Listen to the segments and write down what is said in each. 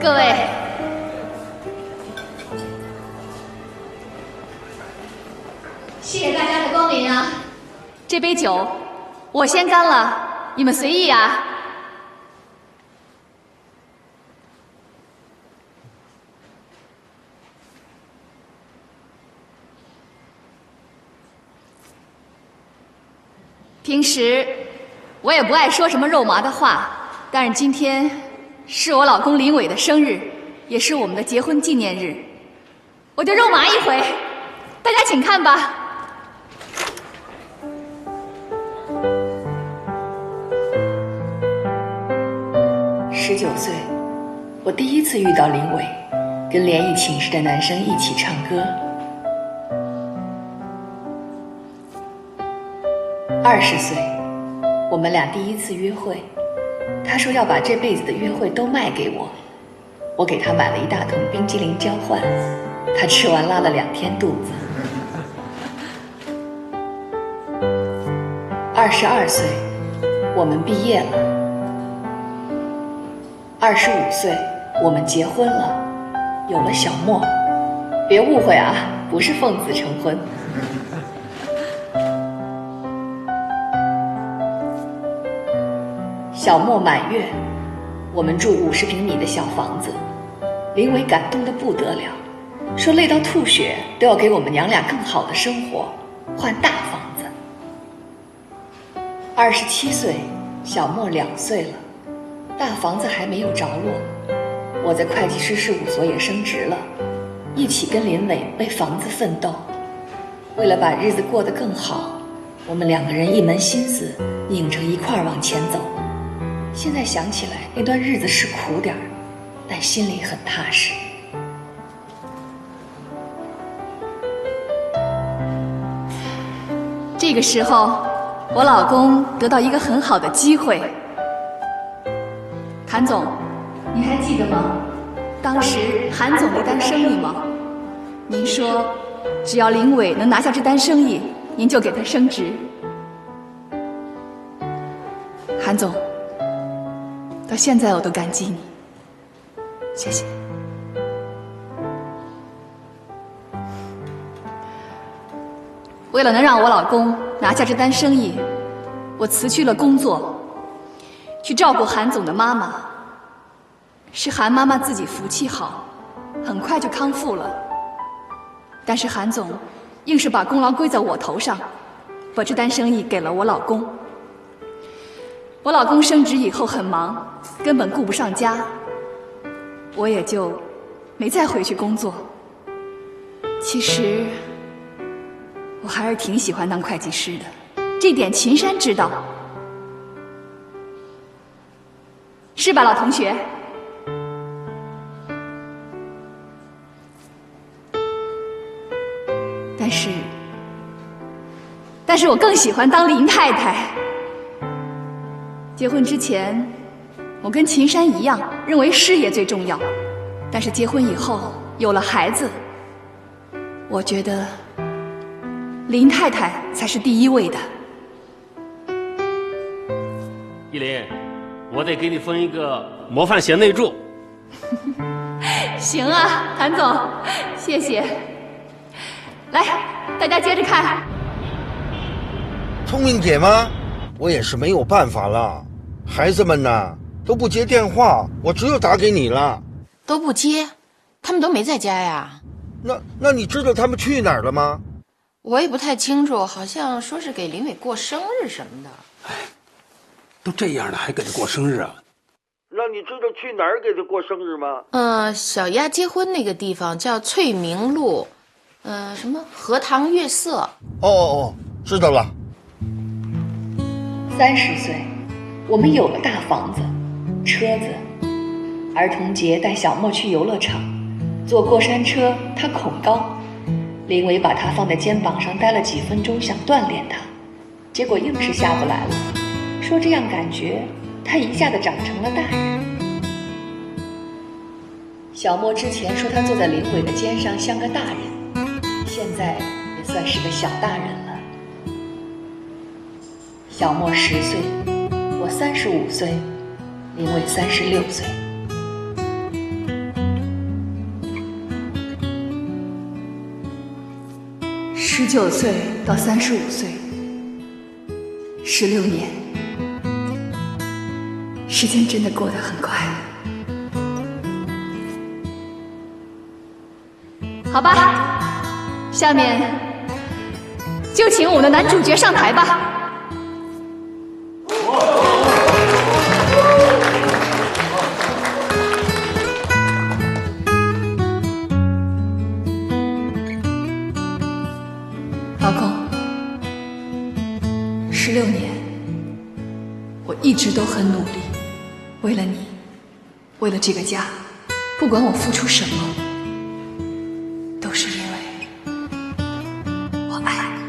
各位，谢谢大家的光临啊！这杯酒我先干了，你们随意啊。平时我也不爱说什么肉麻的话，但是今天是我老公林伟的生日，也是我们的结婚纪念日，我就肉麻一回，大家请看吧。19岁，我第一次遇到林伟，跟联谊寝室的男生一起唱歌。20岁，我们俩第一次约会，他说要把这辈子的约会都卖给我，我给他买了一大桶冰激凌交换，他吃完拉了2天肚子。22岁，我们毕业了。25岁，我们结婚了，有了小莫。别误会啊，不是奉子成婚。小莫满月，我们住50平米的小房子，林伟感动得不得了，说累到吐血都要给我们娘俩更好的生活，换大房子。27岁，小莫2岁了，大房子还没有着落，我在会计师事务所也升职了，一起跟林伟为房子奋斗。为了把日子过得更好，我们2个人一门心思拧着一块儿往前走。现在想起来，那段日子是苦点儿，但心里很踏实。这个时候，我老公得到一个很好的机会。韩总，你还记得吗？当时韩总那单生意吗？您说，只要林伟能拿下这单生意，您就给他升职。韩总，到现在我都感激你，谢谢。为了能让我老公拿下这单生意，我辞去了工作，去照顾韩总的妈妈。是韩妈妈自己福气好，很快就康复了。但是韩总硬是把功劳归在我头上，把这单生意给了我老公。我老公升职以后很忙，根本顾不上家，我也就没再回去工作。其实我还是挺喜欢当会计师的，这点秦山知道，是吧，老同学？但是我更喜欢当林太太。结婚之前，我跟秦山一样，认为事业最重要。但是结婚以后，有了孩子，我觉得林太太才是第一位的。依林，我得给你封一个模范贤内助。行啊，韩总，谢谢。来，大家接着看。聪明姐吗？我也是没有办法了，孩子们呐都不接电话，我只有打给你了。都不接，他们都没在家呀。那你知道他们去哪儿了吗？我也不太清楚，好像说是给林伟过生日什么的。哎，都这样了还给他过生日啊？那你知道去哪儿给他过生日吗？小丫结婚那个地方叫翠明路，什么荷塘月色。哦，知道了。30岁，我们有了大房子、车子。儿童节带小莫去游乐场，坐过山车，他恐高，林伟把他放在肩膀上待了几分钟，想锻炼他，结果硬是下不来了，说这样感觉他一下子长成了大人。小莫之前说他坐在林伟的肩上像个大人，现在也算是个小大人了。小莫10岁，我35岁，林伟36岁。19岁到35岁，16年，时间真的过得很快。好吧，下面就请我们的男主角上台吧。老公，16年，我一直都很努力，为了你，为了这个家，不管我付出什么，都是因为我爱你。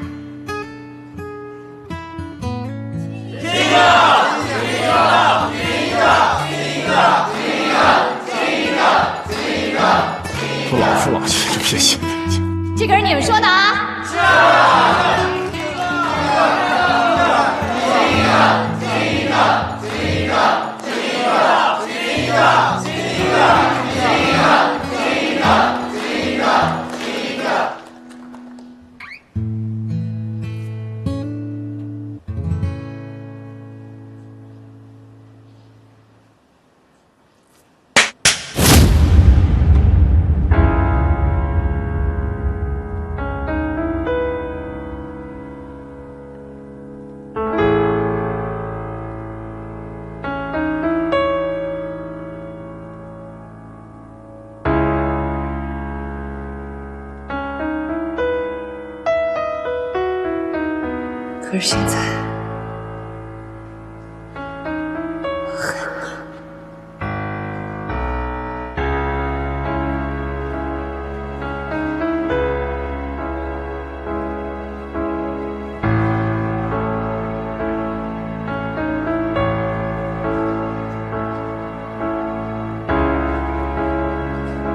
不老夫老妻，这别行。这个是你们说的啊？可是现在，我恨你。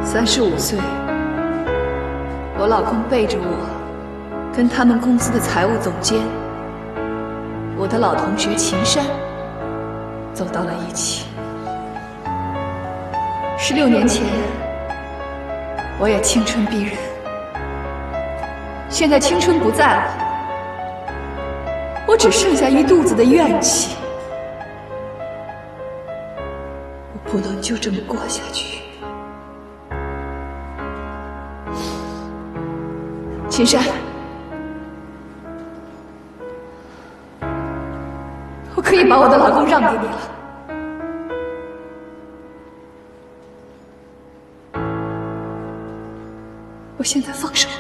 35岁，我老公背着我，跟他们公司的财务总监。我的老同学秦山走到了一起。16年前，我也青春逼人，现在青春不在了，我只剩下一肚子的怨气。我不能就这么过下去。秦山，可以把我的老公让给你了。我现在放手了。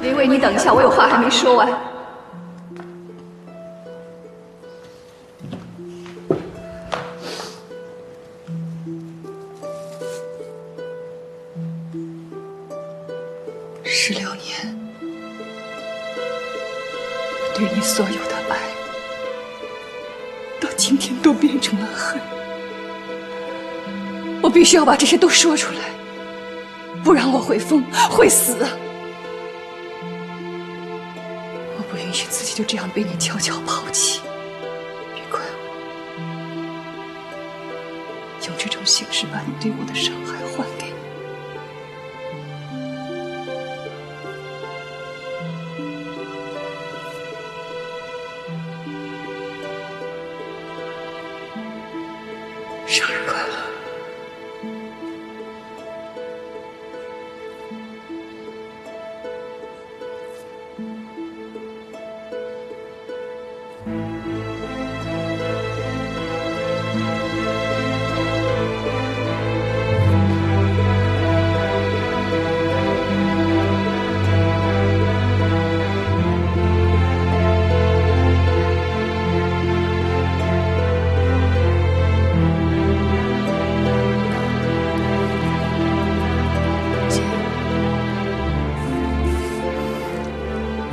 林伟，你等一下，我有话还没说完。16年，我对你所有的爱，到今天都变成了恨。我必须要把这些都说出来，不然我会疯，会死。我不允许自己就这样被你悄悄抛弃。别怪我，用这种形式把你对我的伤害还给你。生日快乐！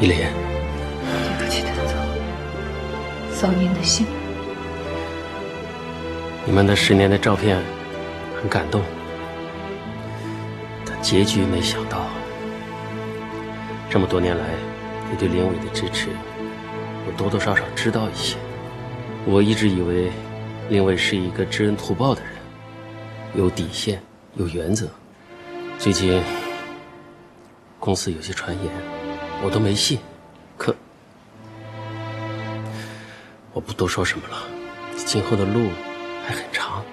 依莲，对不起，谭总，扫您的兴。你们的10年的照片很感动，但结局没想到，这么多年来，你对林伟的支持，我多多少少知道一些。我一直以为林伟是一个知恩图报的人，有底线，有原则。最近公司有些传言，我都没信。可我不多说什么了，今后的路还很长。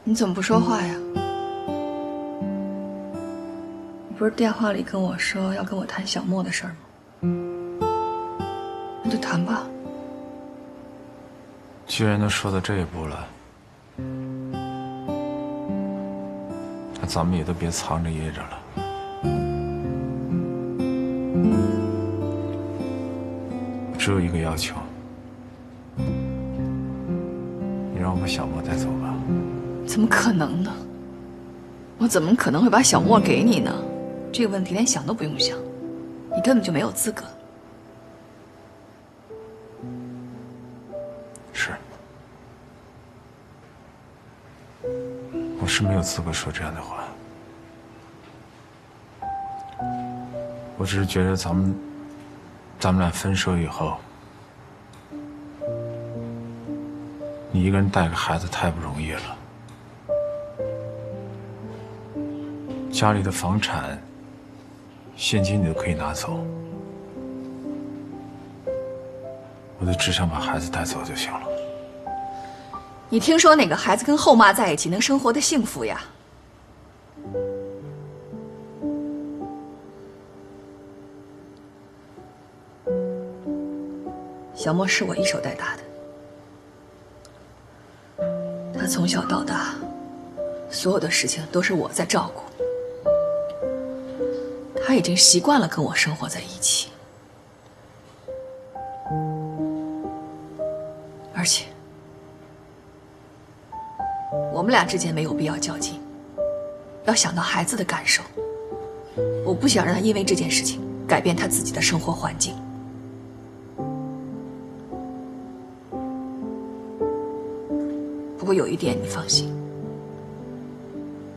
你怎么不说话呀？你不是电话里跟我说要跟我谈小莫的事儿吗？那就谈吧。既然都说到这一步了，那咱们也都别藏着掖着了。只有一个要求，你让我把小莫带走吧。怎么可能呢？我怎么可能会把小莫给你呢？这个问题连想都不用想，你根本就没有资格。是，我是没有资格说这样的话。我只是觉得咱们俩分手以后，你一个人带个孩子太不容易了。家里的房产、现金你都可以拿走，我就只想把孩子带走就行了。你听说哪个孩子跟后妈在一起能生活的幸福呀？小莫是我一手带大的，他从小到大，所有的事情都是我在照顾。他已经习惯了跟我生活在一起，而且我们俩之间没有必要较劲，要想到孩子的感受。我不想让他因为这件事情改变他自己的生活环境。不过有一点你放心，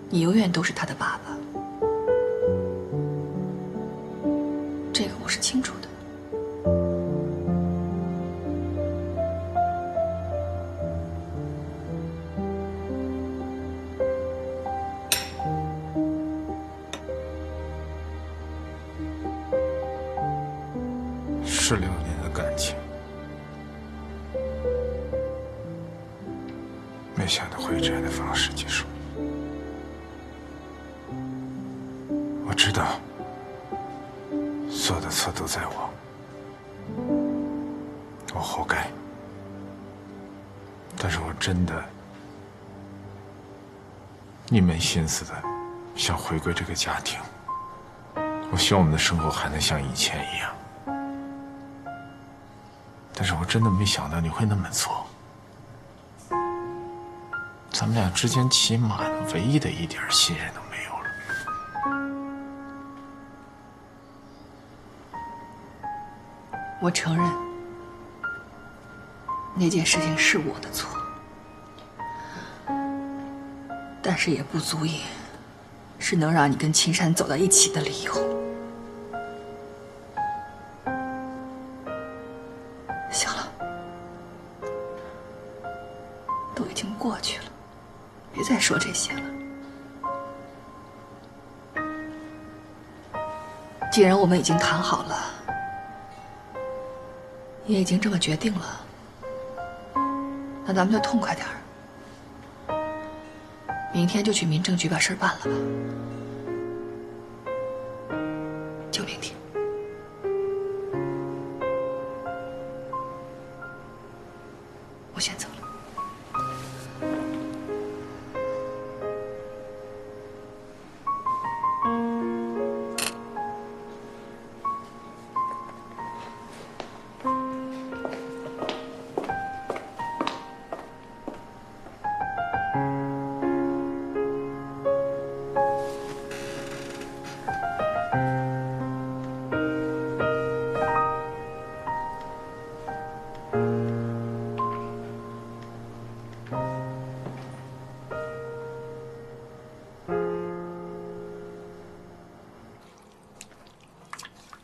你永远都是他的爸爸。这个我是清楚的。16年的感情，没想到会以这样的方式结束。我知道所有的错都在我，我活该。但是我真的一门心思的想回归这个家庭。我希望我们的生活还能像以前一样。但是我真的没想到你会那么做。咱们俩之间起码的唯一的一点信任都没有了。我承认，那件事情是我的错，但是也不足以是能让你跟秦山走到一起的理由。行了，都已经过去了，别再说这些了。既然我们已经谈好了，也已经这么决定了，那咱们就痛快点儿，明天就去民政局把事儿办了吧。就明天。我先走了。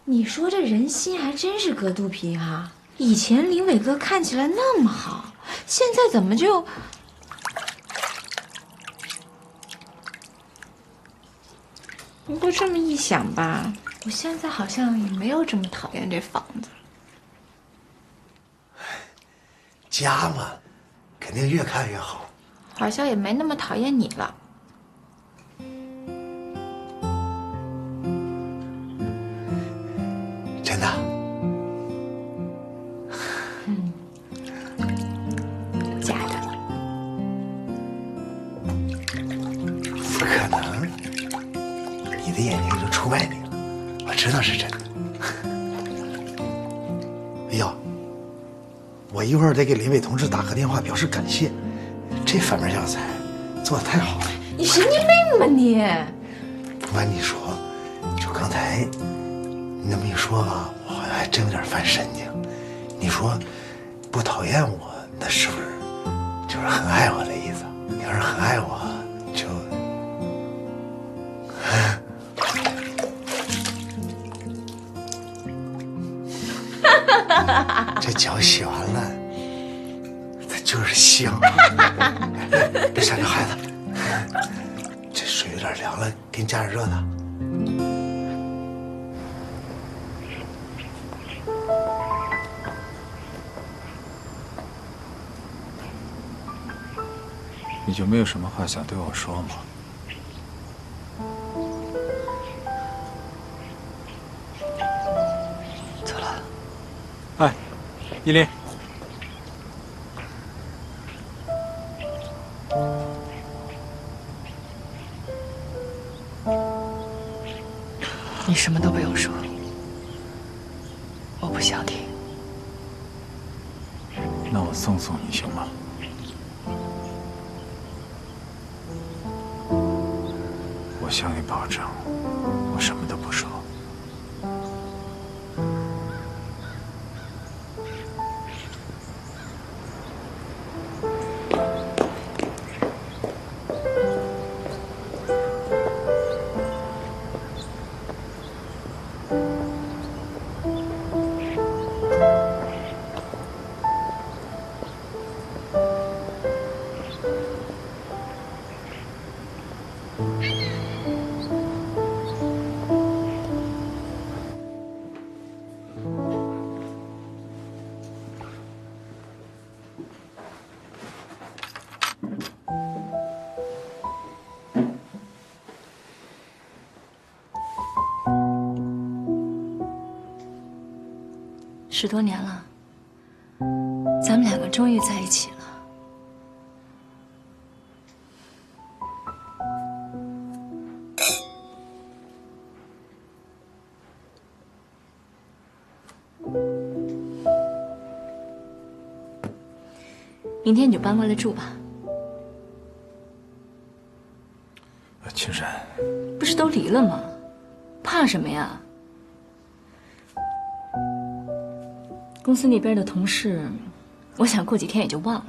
你说这人心还真是隔肚皮哈！以前林伟哥看起来那么好，现在怎么就……不过这么一想吧，我现在好像也没有这么讨厌这房子。家嘛，肯定越看越好。好像也没那么讨厌你了。真的？假的。不可能，你的眼睛就出卖你了，我知道是真的。哎呀，我一会儿得给林伟同志打个电话表示感谢，这反面教材做的太好了。你神经病吧你！不瞒你说，就刚才你那么一说吧，我好像还真有点犯神经。你说不讨厌我，那是不是就是很爱我的意思？你要是很爱我，就……这脚洗完了，它就是香。别闪着孩子，这水有点凉了，给你加点热的。你就没有什么话想对我说吗？走了。哎，依林，你什么都不用说，我不想听。那我送送你行吗？我向你保证，我什么都不说。10多年了，咱们两个终于在一起了。明天你就搬过来住吧。青山，不是都离了吗？怕什么呀？公司那边的同事，我想过几天也就忘了。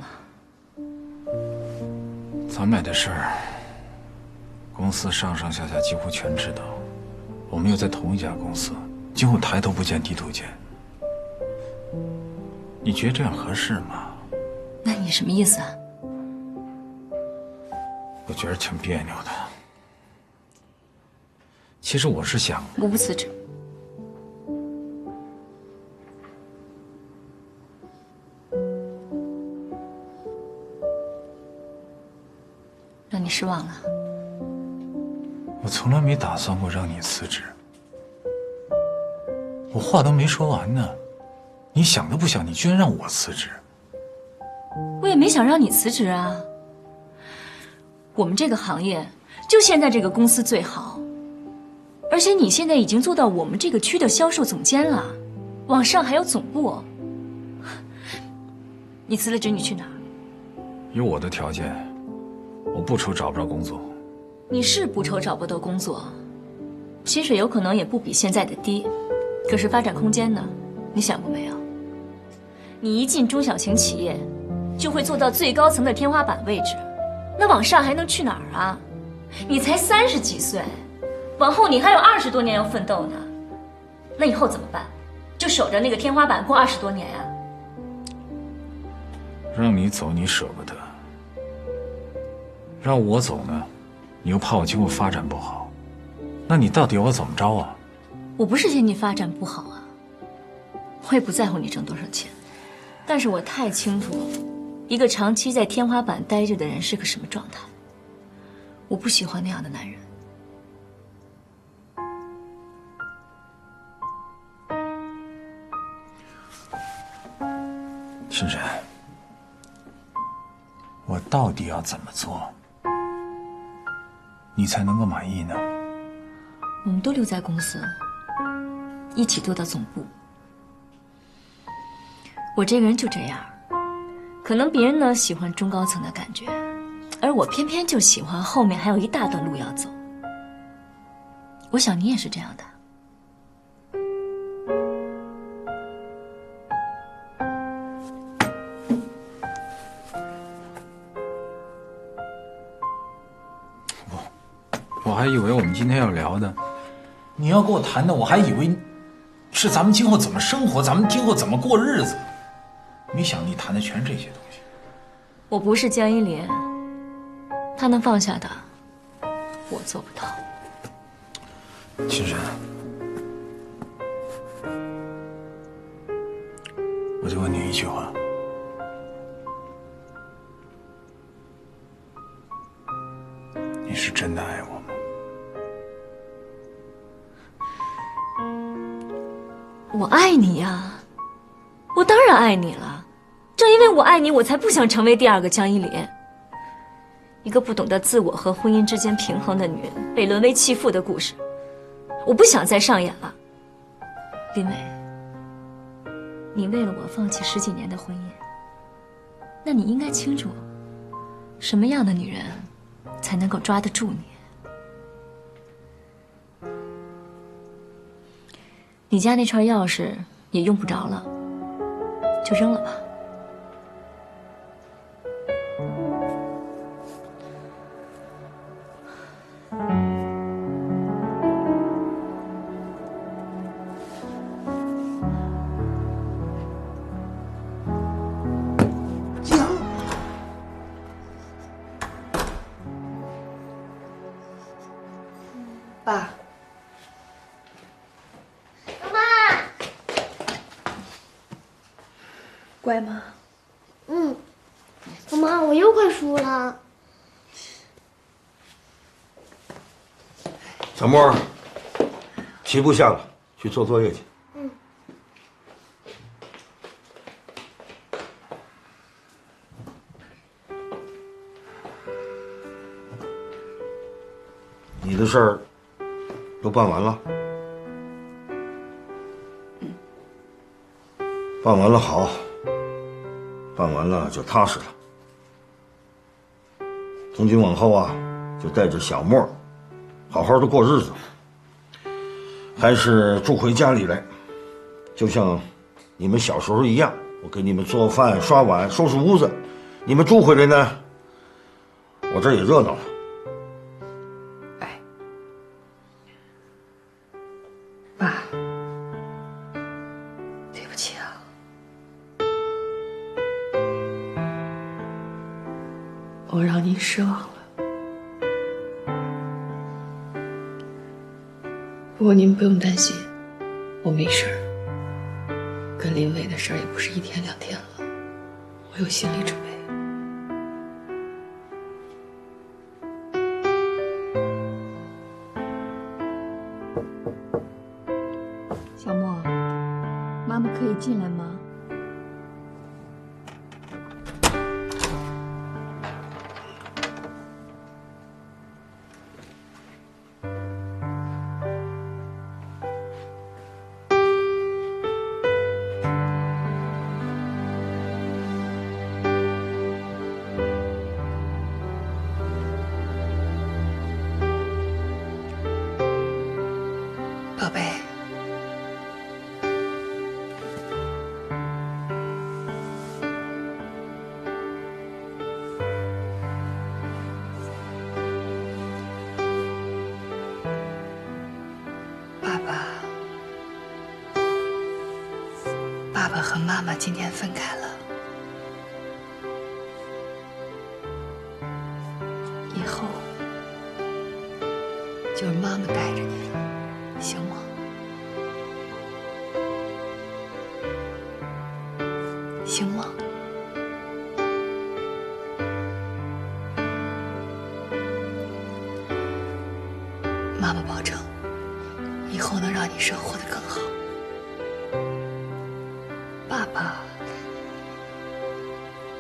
咱买的事儿，公司上上下下几乎全知道。我们又在同一家公司，今后抬头不见低头见。你觉得这样合适吗？那你什么意思啊？我觉得挺别扭的。其实我是想，我不辞职。让你失望了。我从来没打算过让你辞职。我话都没说完呢，你想都不想，你居然让我辞职。我也没想让你辞职啊。我们这个行业，就现在这个公司最好。而且你现在已经做到我们这个区的销售总监了，往上还有总部。你辞了职，你去哪儿？有我的条件，我不愁找不着工作。你是不愁找不到工作，薪水有可能也不比现在的低，可是发展空间呢？你想过没有？你一进中小型企业，就会做到最高层的天花板位置，那往上还能去哪儿啊？你才30几岁。往后你还有20多年要奋斗呢，那以后怎么办？就守着那个天花板过20多年呀？让你走你舍不得，让我走呢，你又怕我今后发展不好，那你到底要我怎么着啊？我不是嫌你发展不好啊，我也不在乎你挣多少钱，但是我太清楚一个长期在天花板待着的人是个什么状态。我不喜欢那样的男人。深深，我到底要怎么做，你才能够满意呢？我们都留在公司，一起做到总部。我这个人就这样，可能别人呢喜欢中高层的感觉，而我偏偏就喜欢后面还有一大段路要走。我想你也是这样的。我还以为我们今天要聊的，你要跟我谈的，我还以为是咱们今后怎么生活，咱们今后怎么过日子，没想你谈的全是这些东西。我不是江一莲，他能放下的，我做不到。青山，我就问你一句话，你是真的爱我吗？我爱你呀，我当然爱你了。正因为我爱你，我才不想成为第二个江一莲。一个不懂得自我和婚姻之间平衡的女人，被沦为弃妇的故事，我不想再上演了。林伟，你为了我放弃10几年的婚姻，那你应该清楚，什么样的女人才能够抓得住你。你家那串钥匙也用不着了，就扔了吧。爸。乖吗？妈妈，我又快输了。小莫，题不下了，去做作业去。你的事儿都办完了？办完了好，办完了就踏实了。从今往后啊，就带着小沫好好的过日子，还是住回家里来，就像你们小时候一样，我给你们做饭、刷碗、收拾屋子。你们住回来呢，我这儿也热闹了。哎，爸，对不起啊。我让您失望了。不过您不用担心，我没事儿。跟林伟的事儿也不是1天2天了，我有心理准备。小莫，妈妈可以进来吗？宝贝，爸爸和妈妈今天分开了，以后就是妈妈带着你了，行吗？行吗？妈妈保证，以后能让你生活得更好。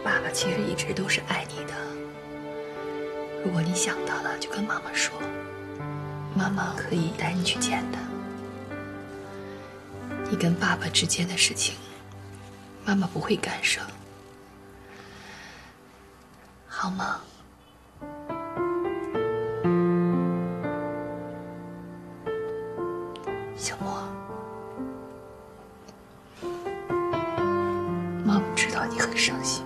爸爸其实一直都是爱你的。如果你想到了，就跟妈妈说，妈妈可以带你去见他。你跟爸爸之间的事情，妈妈不会干涉，好吗？小莫，妈妈知道你很伤心，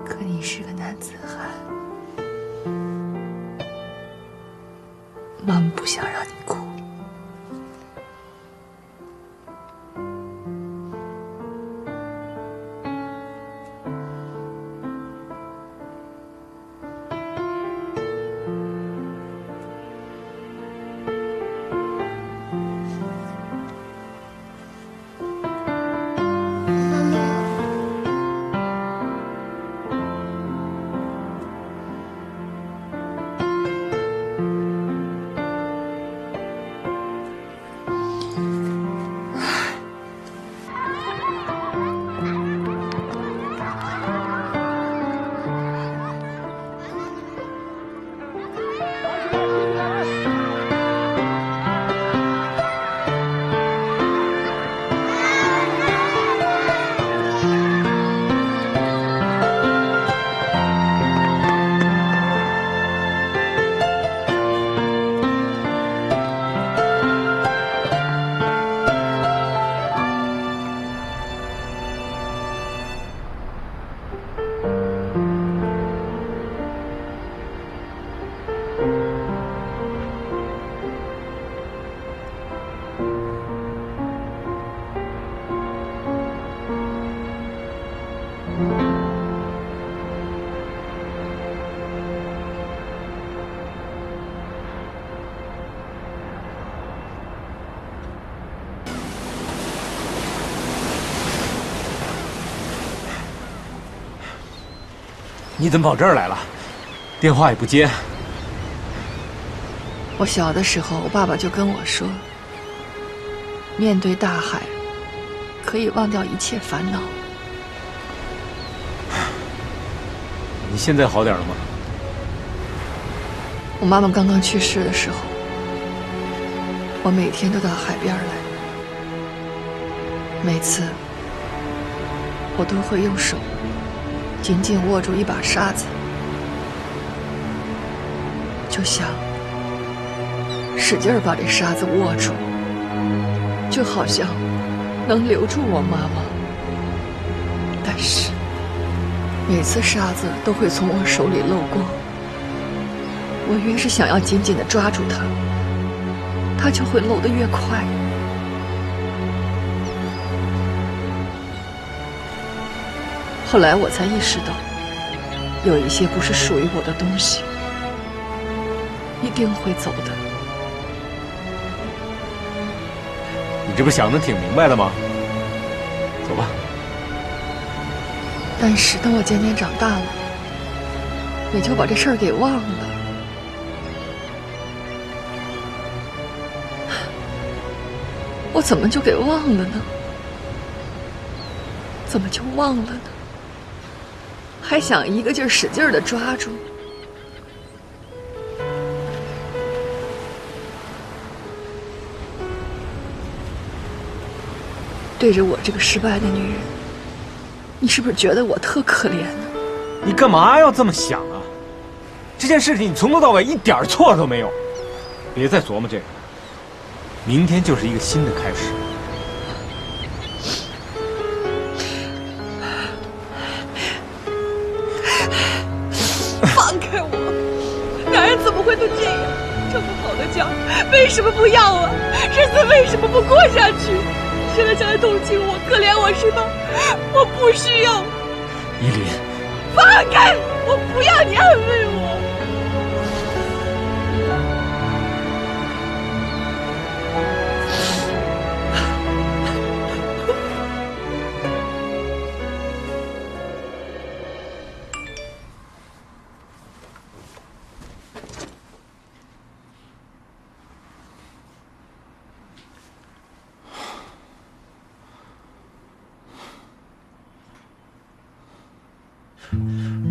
可你是个男子汉，妈妈不想让你哭。你怎么跑这儿来了？电话也不接。我小的时候，我爸爸就跟我说，面对大海，可以忘掉一切烦恼。你现在好点了吗？我妈妈刚刚去世的时候，我每天都到海边来，每次我都会用手紧紧握住一把沙子，就想使劲把这沙子握住，就好像能留住我妈妈。但是每次沙子都会从我手里漏光，我越是想要紧紧地抓住它，它就会漏得越快。后来我才意识到，有一些不是属于我的东西，一定会走的。你这不想得挺明白的吗？走吧。但是等我渐渐长大了，也就把这事儿给忘了。我怎么就给忘了呢？怎么就忘了呢？还想一个劲儿使劲儿地抓住。对着我这个失败的女人，你是不是觉得我特可怜呢？你干嘛要这么想啊？这件事情你从头到尾一点错都没有，别再琢磨这个。明天就是一个新的开始。放开我！男人怎么会都这样？这么好的家，为什么不要啊？日子为什么不过下去？现在想来同情我、可怜我是吧？我不需要。依琳，放开！我不要你安慰我。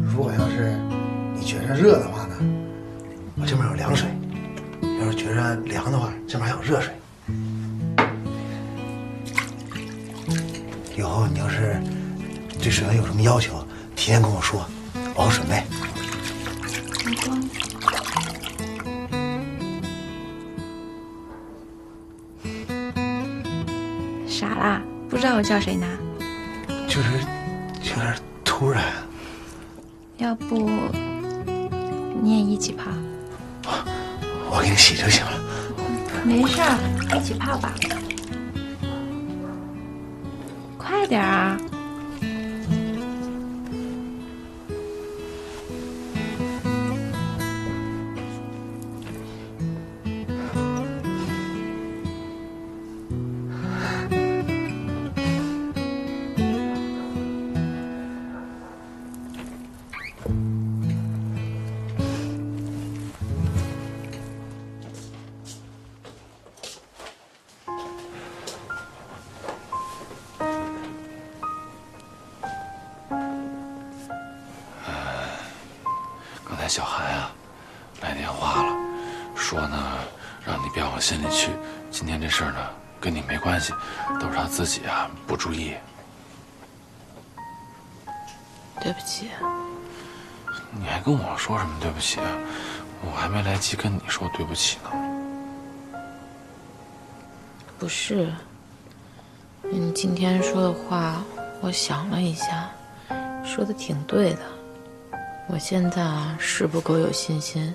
如果要是你觉着热的话呢，我这边有凉水；要是觉着凉的话，这边还有热水。以后你要是对水温有什么要求，提前跟我说，我好准备。傻啦，不知道我叫谁呢？就是有点突然。要不你也一起泡？我给你洗就行了。没事儿，一起泡吧。快点啊！刚才小韩啊来电话了，说呢让你别往心里去，今天这事儿呢跟你没关系，都是他自己啊不注意。对不起。你还跟我说什么对不起啊？我还没来及跟你说对不起呢。不是，你今天说的话，我想了一下，说的挺对的。我现在啊是不够有信心。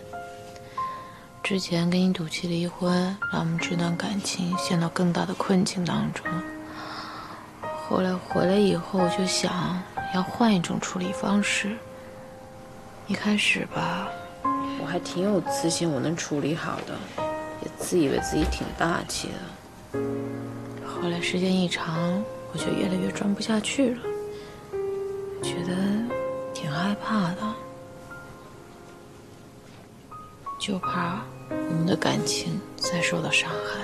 之前跟你赌气离婚，让我们这段感情陷到更大的困境当中。后来回来以后，我就想要换一种处理方式。一开始吧，我还挺有自信，我能处理好的，也自以为自己挺大气的。后来时间一长，我就越来越装不下去了，觉得挺害怕的，就怕我们的感情再受到伤害。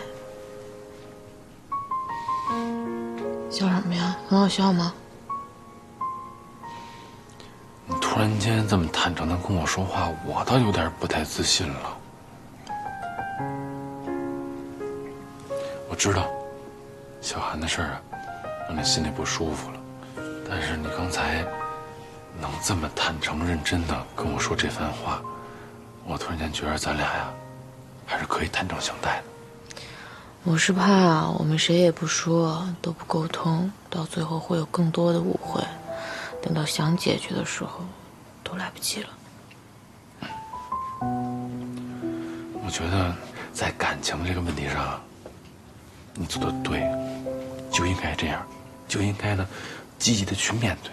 笑什么呀？很好笑吗？你突然间这么坦诚地跟我说话，我倒有点不太自信了。我知道小韩的事儿啊，让你心里不舒服了，但是你刚才能这么坦诚认真的跟我说这番话，我突然间觉得咱俩呀，还是可以坦诚相待的。我是怕我们谁也不说，都不沟通，到最后会有更多的误会，等到想解决的时候，都来不及了。我觉得在感情这个问题上，你做的对，就应该这样，就应该呢，积极的去面对。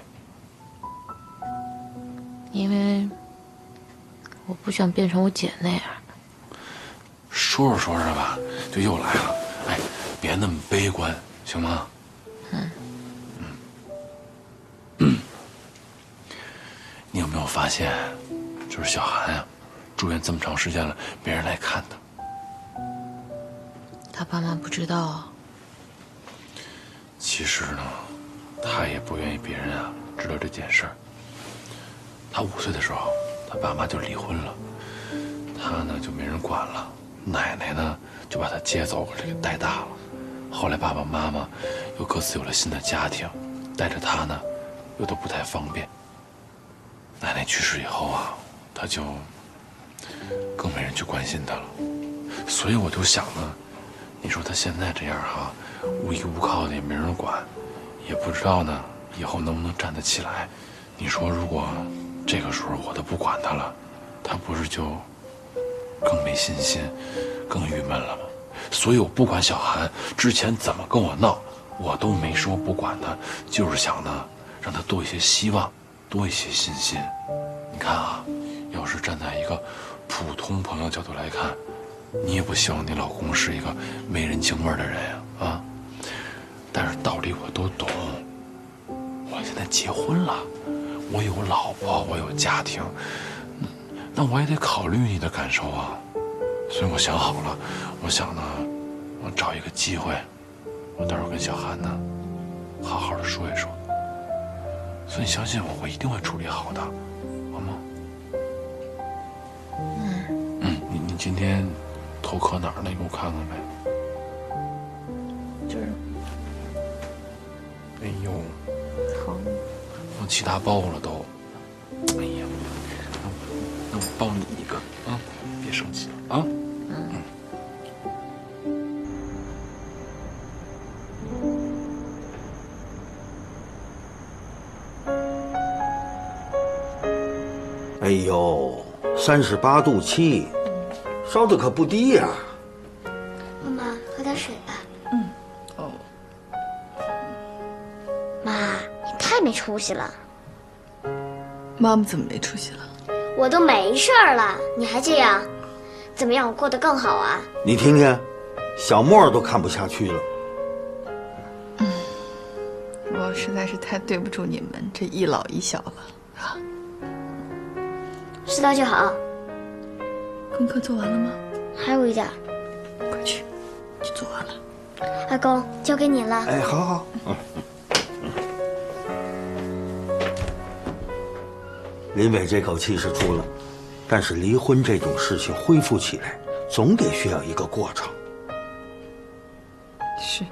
因为我不想变成我姐那样。说着说着吧，就又来了。哎，别那么悲观，行吗？你有没有发现，就是小韩啊，住院这么长时间了，没人来看他。他爸妈不知道啊。其实呢，他也不愿意别人啊知道这件事儿。他5岁的时候，他爸妈就离婚了，他呢就没人管了，奶奶呢就把他接走给带大了。后来爸爸妈妈又各自有了新的家庭，带着他呢又都不太方便。奶奶去世以后啊，他就更没人去关心他了。所以我就想呢，你说他现在这样哈，无依无靠的也没人管，也不知道呢以后能不能站得起来。你说如果这个时候我都不管他了，他不是就更没信心，更郁闷了吗？所以我不管小韩之前怎么跟我闹，我都没说不管他，就是想呢让他多一些希望，多一些信心。你看啊，要是站在一个普通朋友角度来看，你也不希望你老公是一个没人情味的人呀，啊！但是道理我都懂，我现在结婚了，我有老婆，我有家庭，那我也得考虑你的感受啊。所以我想好了，我想呢，我找一个机会，我到时候跟小韩呢，好好的说一说。所以你相信我，我一定会处理好的，好吗？你今天头磕哪儿了？你给我看看呗。这儿。哎呦，疼，我起大包了都。哎呀，那我抱你一个啊，别生气了啊。哎呦，38度7，烧的可不低呀。妈妈，喝点水吧。哦。妈，你太没出息了。妈妈怎么没出息了？我都没事儿了，你还这样，怎么让我过得更好啊？你听听，小莫都看不下去了。我实在是太对不住你们这一老一小了啊！知道就好。功课做完了吗？还有一点。快去做完了。阿公，交给你了。哎，好。林伟这口气是出了，但是离婚这种事情恢复起来，总得需要一个过程。是。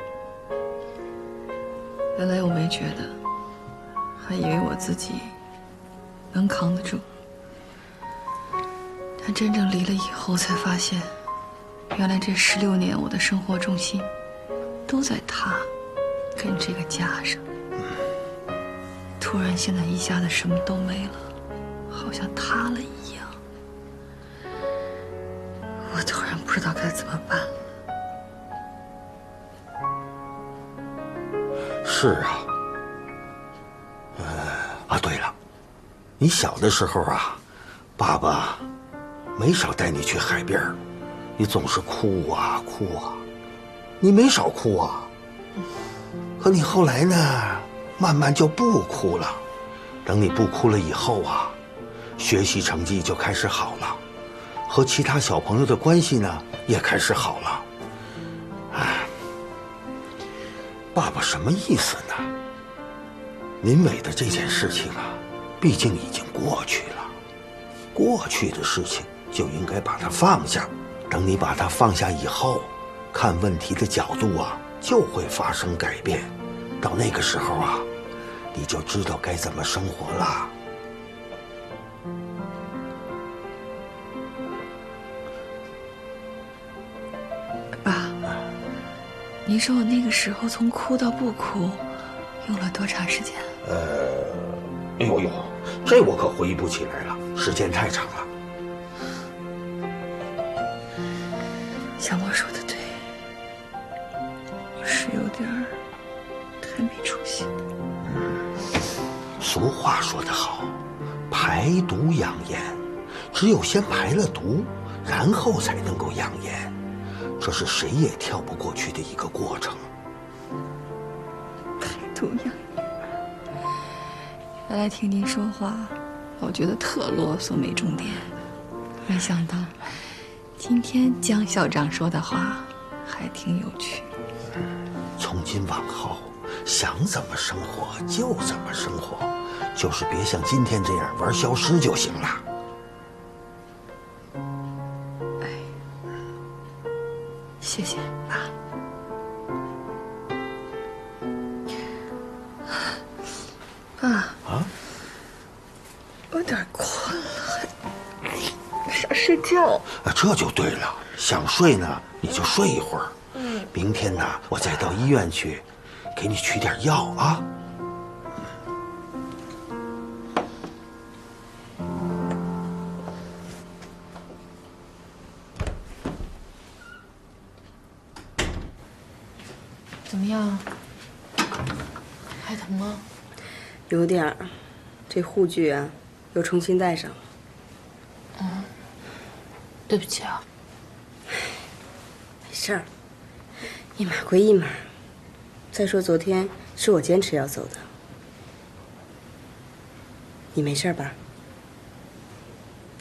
原来我没觉得，还以为我自己能扛得住。但真正离了以后，才发现，原来这16年我的生活重心都在他跟这个家上。突然现在一下子什么都没了，好像塌了一样。我突然不知道该怎么办了。是啊。对了，你小的时候啊，爸爸没少带你去海边，你总是哭啊哭啊，你没少哭啊。可你后来呢，慢慢就不哭了。等你不哭了以后啊，学习成绩就开始好了，和其他小朋友的关系呢也开始好了。爸爸什么意思呢？林伟的这件事情啊，毕竟已经过去了，过去的事情就应该把它放下。等你把它放下以后，看问题的角度啊，就会发生改变。到那个时候啊，你就知道该怎么生活了。您说我那个时候从哭到不哭，用了多长时间？哎呦，这我可回忆不起来了，时间太长了。小莫说的对，我是有点太没出息了。俗话说得好，排毒养颜，只有先排了毒，然后才能够养颜，这是谁也跳不过去的一个过程。排毒养颜。原来听您说话，我觉得特啰嗦没重点，没想到今天江校长说的话还挺有趣。从今往后，想怎么生活就怎么生活，就是别像今天这样玩消失就行了。谢谢爸。爸啊，我有点困了，还想睡觉。这就对了，想睡呢你就睡一会儿。明天呢，我再到医院去，给你取点药啊。怎么样？还疼吗？有点儿，这护具啊，又重新戴上了。对不起啊。没事儿，一码归一码。再说昨天是我坚持要走的，你没事吧？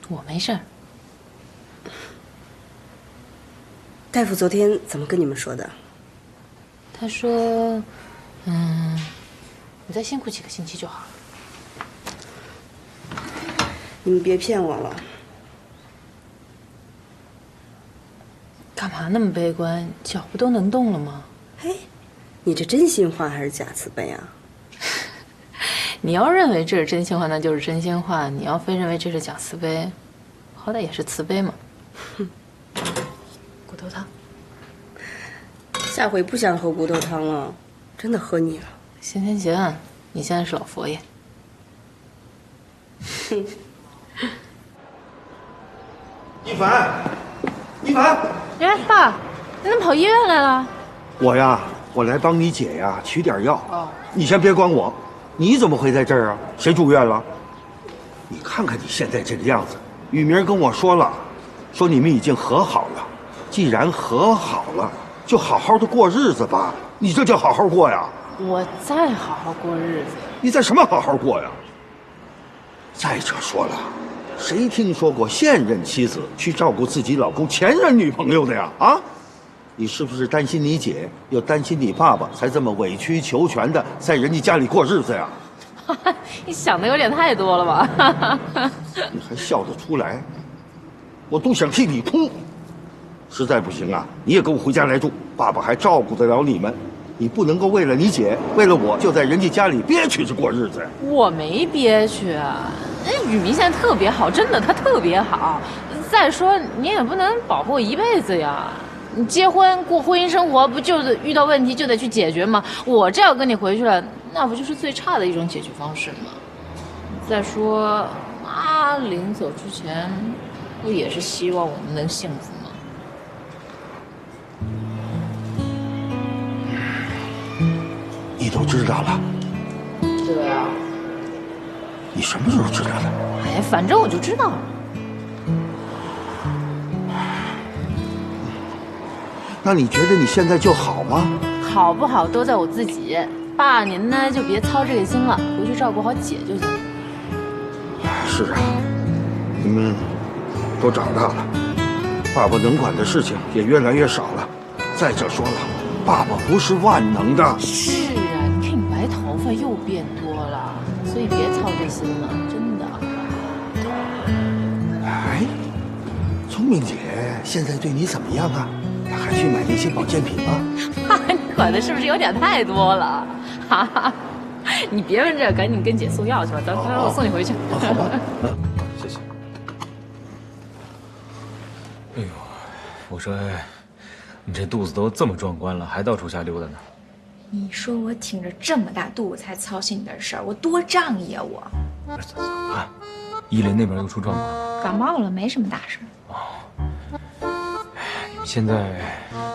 我没事。大夫昨天怎么跟你们说的？他说，你再辛苦几个星期就好了。你们别骗我了。干嘛那么悲观？脚不都能动了吗？嘿，你这真心话还是假慈悲啊？你要认为这是真心话，那就是真心话；你要非认为这是假慈悲，好歹也是慈悲嘛。骨头汤。下回不想喝骨头汤了，真的喝腻了。行，你现在是老佛爷。一凡，哎，爸，你怎么跑医院来了？我来帮你姐呀取点药。你先别管我，你怎么会在这儿啊？谁住院了？你看看你现在这个样子。雨明跟我说了，说你们已经和好了。既然和好了，就好好的过日子吧。你这叫好好过呀？我再好好过日子。你在什么好好过呀？再者说了，谁听说过现任妻子去照顾自己老公前任女朋友的呀？啊，你是不是担心你姐，又担心你爸爸，才这么委曲求全的在人家家里过日子呀？你想的有点太多了吧？你还笑得出来？我都想替你哭。实在不行啊，你也跟我回家来住，爸爸还照顾得了你们。你不能够为了你姐，为了我，就在人家家里憋屈着过日子呀。我没憋屈，雨明现在特别好，真的，他特别好。再说你也不能保护我一辈子呀。你结婚过婚姻生活，不就是遇到问题就得去解决吗？我这要跟你回去了，那不就是最差的一种解决方式吗？再说妈临走之前，不也是希望我们能幸福吗？你都知道了？对啊。你什么时候知道的？哎，反正我就知道了。那你觉得你现在就好吗？好不好都在我自己。爸，您呢就别操这个心了，回去照顾好姐就行。是啊，你们都长大了，爸爸能管的事情也越来越少了。再者说了，爸爸不是万能的。是啊，你看你白头发又变多了，所以别操这心了，真的。哎，聪明姐现在对你怎么样啊？还去买那些保健品吗？你管的是不是有点太多了？哈哈，你别问这，赶紧跟姐送药去吧，等会儿我送你回去。好吧，谢谢。哎呦，我说，你这肚子都这么壮观了，还到处瞎溜达呢？你说我挺着这么大肚子才操心你的事儿，我多仗义啊我！怎么办？依林那边又出状况了？感冒了，没什么大事。你们现在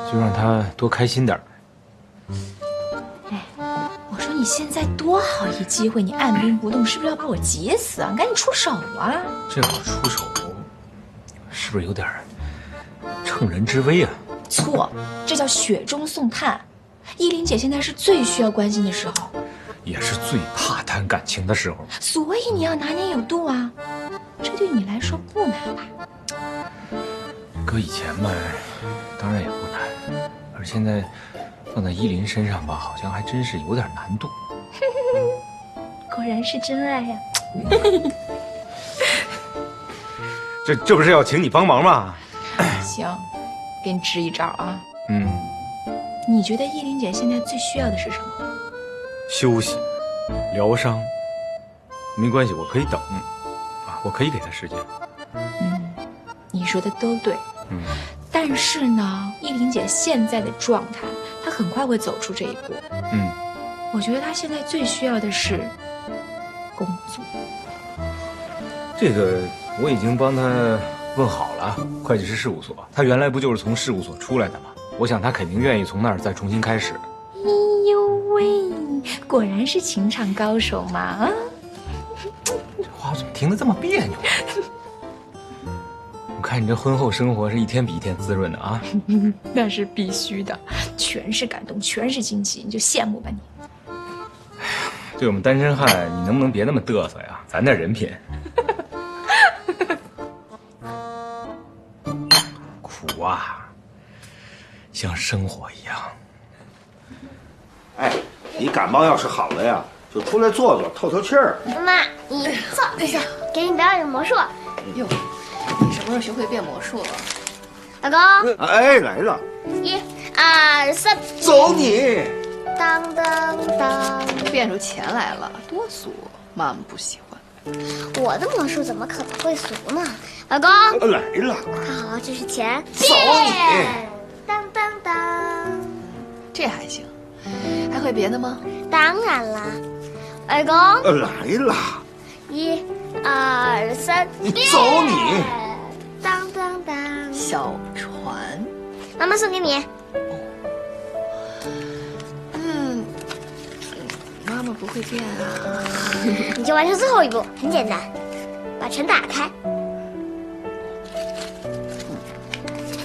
就让他多开心点儿。我说你现在多好一机会，你按兵不动，是不是要把我急死啊？你赶紧出手啊！这会儿出手，是不是有点乘人之危啊？错，这叫雪中送炭。依林姐现在是最需要关心的时候，也是最怕谈感情的时候。所以你要拿捏有度啊，这对你来说不难吧？搁以前嘛，当然也不难，而现在放在依林身上吧，好像还真是有点难度。果然是真爱呀！这不是要请你帮忙吗？行，给你支一招啊。你觉得依林姐现在最需要的是什么？休息、疗伤。没关系，我可以等我可以给她时间。你说的都对。但是呢，依林姐现在的状态，她很快会走出这一步。我觉得她现在最需要的是工作。这个我已经帮她问好了，会计师事务所。她原来不就是从事务所出来的吗？我想她肯定愿意从那儿再重新开始。哎呦喂，果然是情场高手嘛！啊，这话怎么听得这么别扭？我看你这婚后生活是一天比一天滋润的啊！那是必须的，全是感动，全是惊喜，你就羡慕吧你。对我们单身汉，你能不能别那么嘚瑟呀？咱点人品。苦啊，像生活一样。哎，你感冒要是好了呀，就出来坐坐，透透气儿。妈妈，你坐一下，给你表演魔术。哟，你什么时候学会变魔术了？老公。哎，来了。1、2、3，走你！当当当，变出钱来了，多俗，妈妈不喜欢。我的魔术怎么可能会俗呢？老公。来了。看好，这是钱。走你！当当当，这还行。还会别的吗？当然啦，老公。来了。1、2、3，走你！当当当，小船。妈妈送给你。妈妈不会变啊。你就完成最后一步，很简单，把船打开。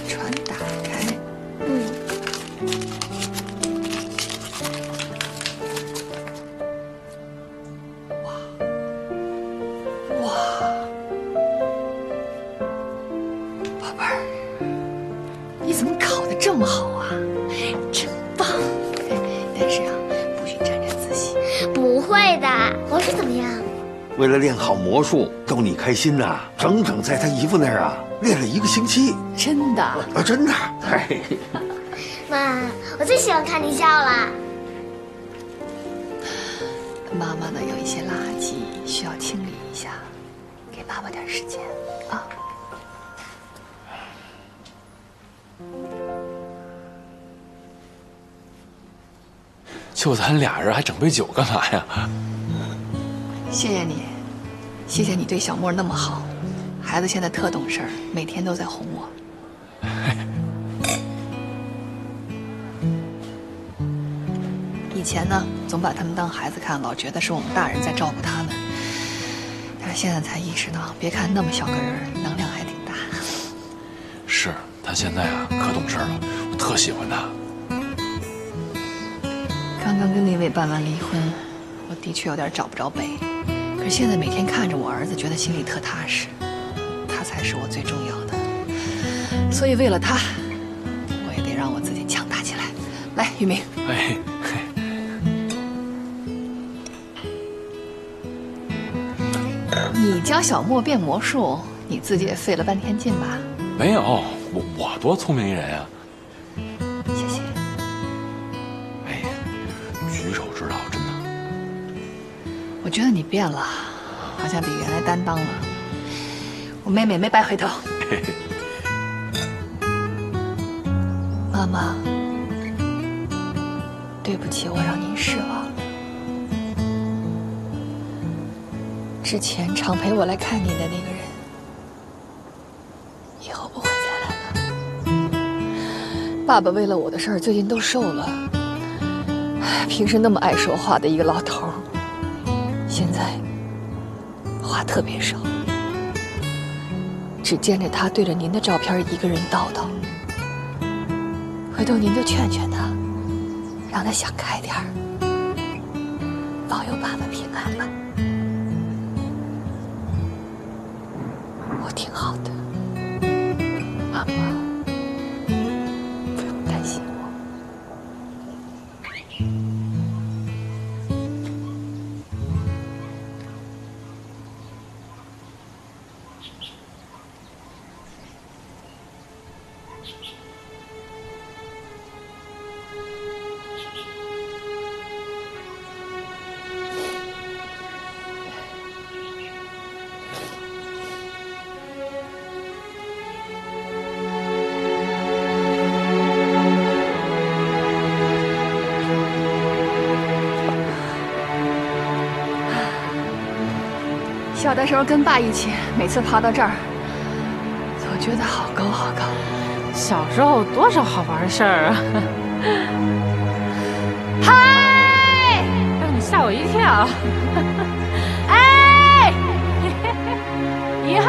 船打开。哇，宝贝儿，你怎么考得这么好啊？真棒！但是啊，不许沾沾自喜。不会的，魔术怎么样？为了练好魔术，逗你开心呐，整整在他姨夫那儿啊练了1个星期。真的？真的。哎，妈，我最喜欢看你笑了。妈妈呢，有一些垃圾需要清理一下，给爸爸点时间啊。就咱俩人还整杯酒干嘛呀？谢谢你，谢谢你对小莫那么好。孩子现在特懂事儿，每天都在哄我。以前呢，总把他们当孩子看，老觉得是我们大人在照顾他们。但是现在才意识到，别看那么小个人，能量还挺大。是他现在啊，可懂事了，我特喜欢他。刚刚跟那位办完离婚，我的确有点找不着北。可是现在每天看着我儿子，觉得心里特踏实。他才是我最重要的。所以为了他，我也得让我自己强大起来。来，玉明。哎。你教小莫变魔术，你自己也费了半天劲吧？没有，我多聪明一人啊！谢谢。哎，举手之劳，真的。我觉得你变了，好像比原来担当了。我妹妹没白回头。妈妈妈，对不起，我让您失望了。之前常陪我来看您的那个人，以后不会再来了。爸爸为了我的事儿，最近都瘦了。平时那么爱说话的一个老头儿，现在话特别少，只见着他对着您的照片一个人叨叨。回头您就劝劝他，让他想开点儿，保佑爸爸平安吧。我挺好的，妈妈，不用担心我。小的时候跟爸一起，每次爬到这儿，总觉得好高好高。小时候多少好玩的事儿啊！嗨，让你吓我一跳。哎，以后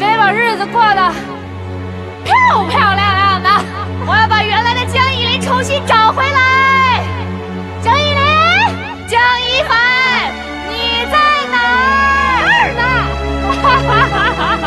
得把日子过得漂漂亮亮的。我要把原来的江一林重新找回来。江一林，江一凡，你在哪儿呢？哈哈哈哈哈！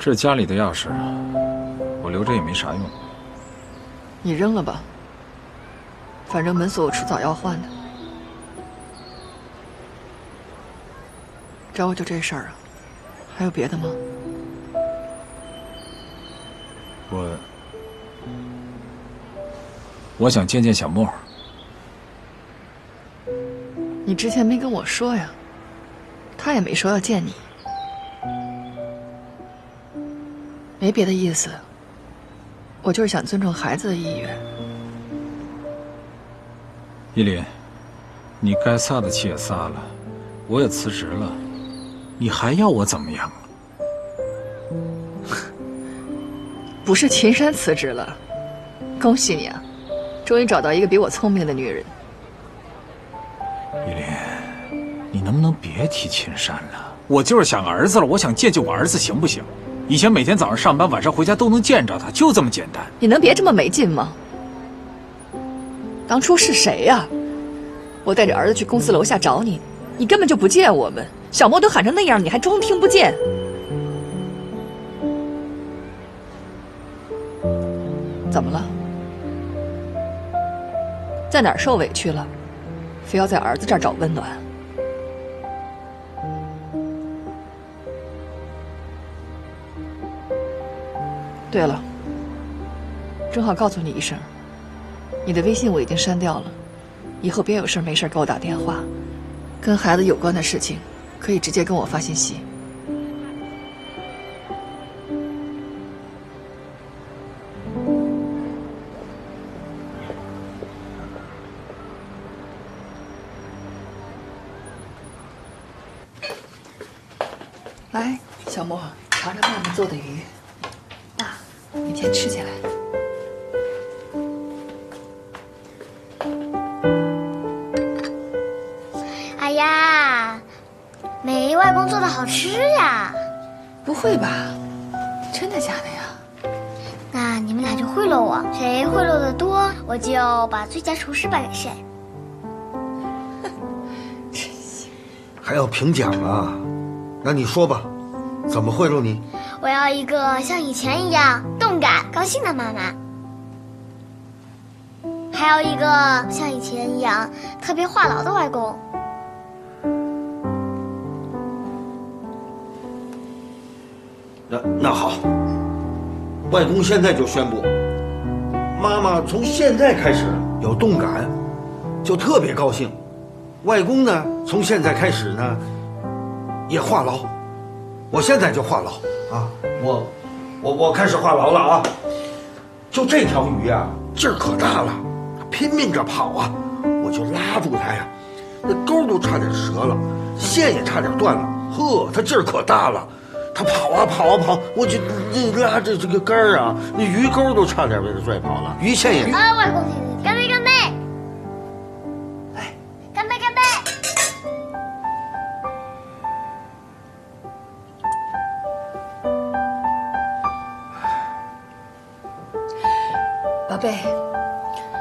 这家里的钥匙，我留着也没啥用。你扔了吧，反正门锁我迟早要换的。找我就这事儿啊？还有别的吗？我想见见小莫。你之前没跟我说呀，他也没说要见你。没别的意思，我就是想尊重孩子的意愿。依林，你该撒的气也撒了，我也辞职了，你还要我怎么样啊？不是秦山辞职了，恭喜你啊，终于找到一个比我聪明的女人。依林，你能不能别提秦山了？我就是想儿子了，我想见见我儿子，行不行？以前每天早上上班，晚上回家都能见着他，就这么简单。你能别这么没劲吗？当初是谁呀？我带着儿子去公司楼下找你，你根本就不见我们。小莫都喊成那样，你还装听不见？怎么了？在哪儿受委屈了？非要在儿子这儿找温暖？对了，正好告诉你一声，你的微信我已经删掉了，以后别有事没事给我打电话，跟孩子有关的事情可以直接跟我发信息。来，小小莫，尝尝妈妈做的鱼，大，明天吃起来。哎呀，没外公做的好吃呀！不会吧？真的假的呀？那你们俩就贿赂我，谁贿赂的多，我就把最佳厨师颁给谁。还要评奖啊？那你说吧，怎么贿赂你？我要一个像以前一样动感、高兴的妈妈，还要一个像以前一样特别话痨的外公。那好，外公现在就宣布，妈妈从现在开始有动感，就特别高兴。外公呢，从现在开始呢，也话痨。我现在就话痨啊！我开始话痨了啊！就这条鱼啊，劲儿可大了，拼命着跑啊，我就拉住它呀，那钩都差点折了，线也差点断了。呵，它劲儿可大了。他跑啊跑啊跑，我就拉着这个杆儿啊，那鱼钩都差点被他拽跑了，鱼线也。啊，外公，干杯干杯！来，干杯干杯！宝贝，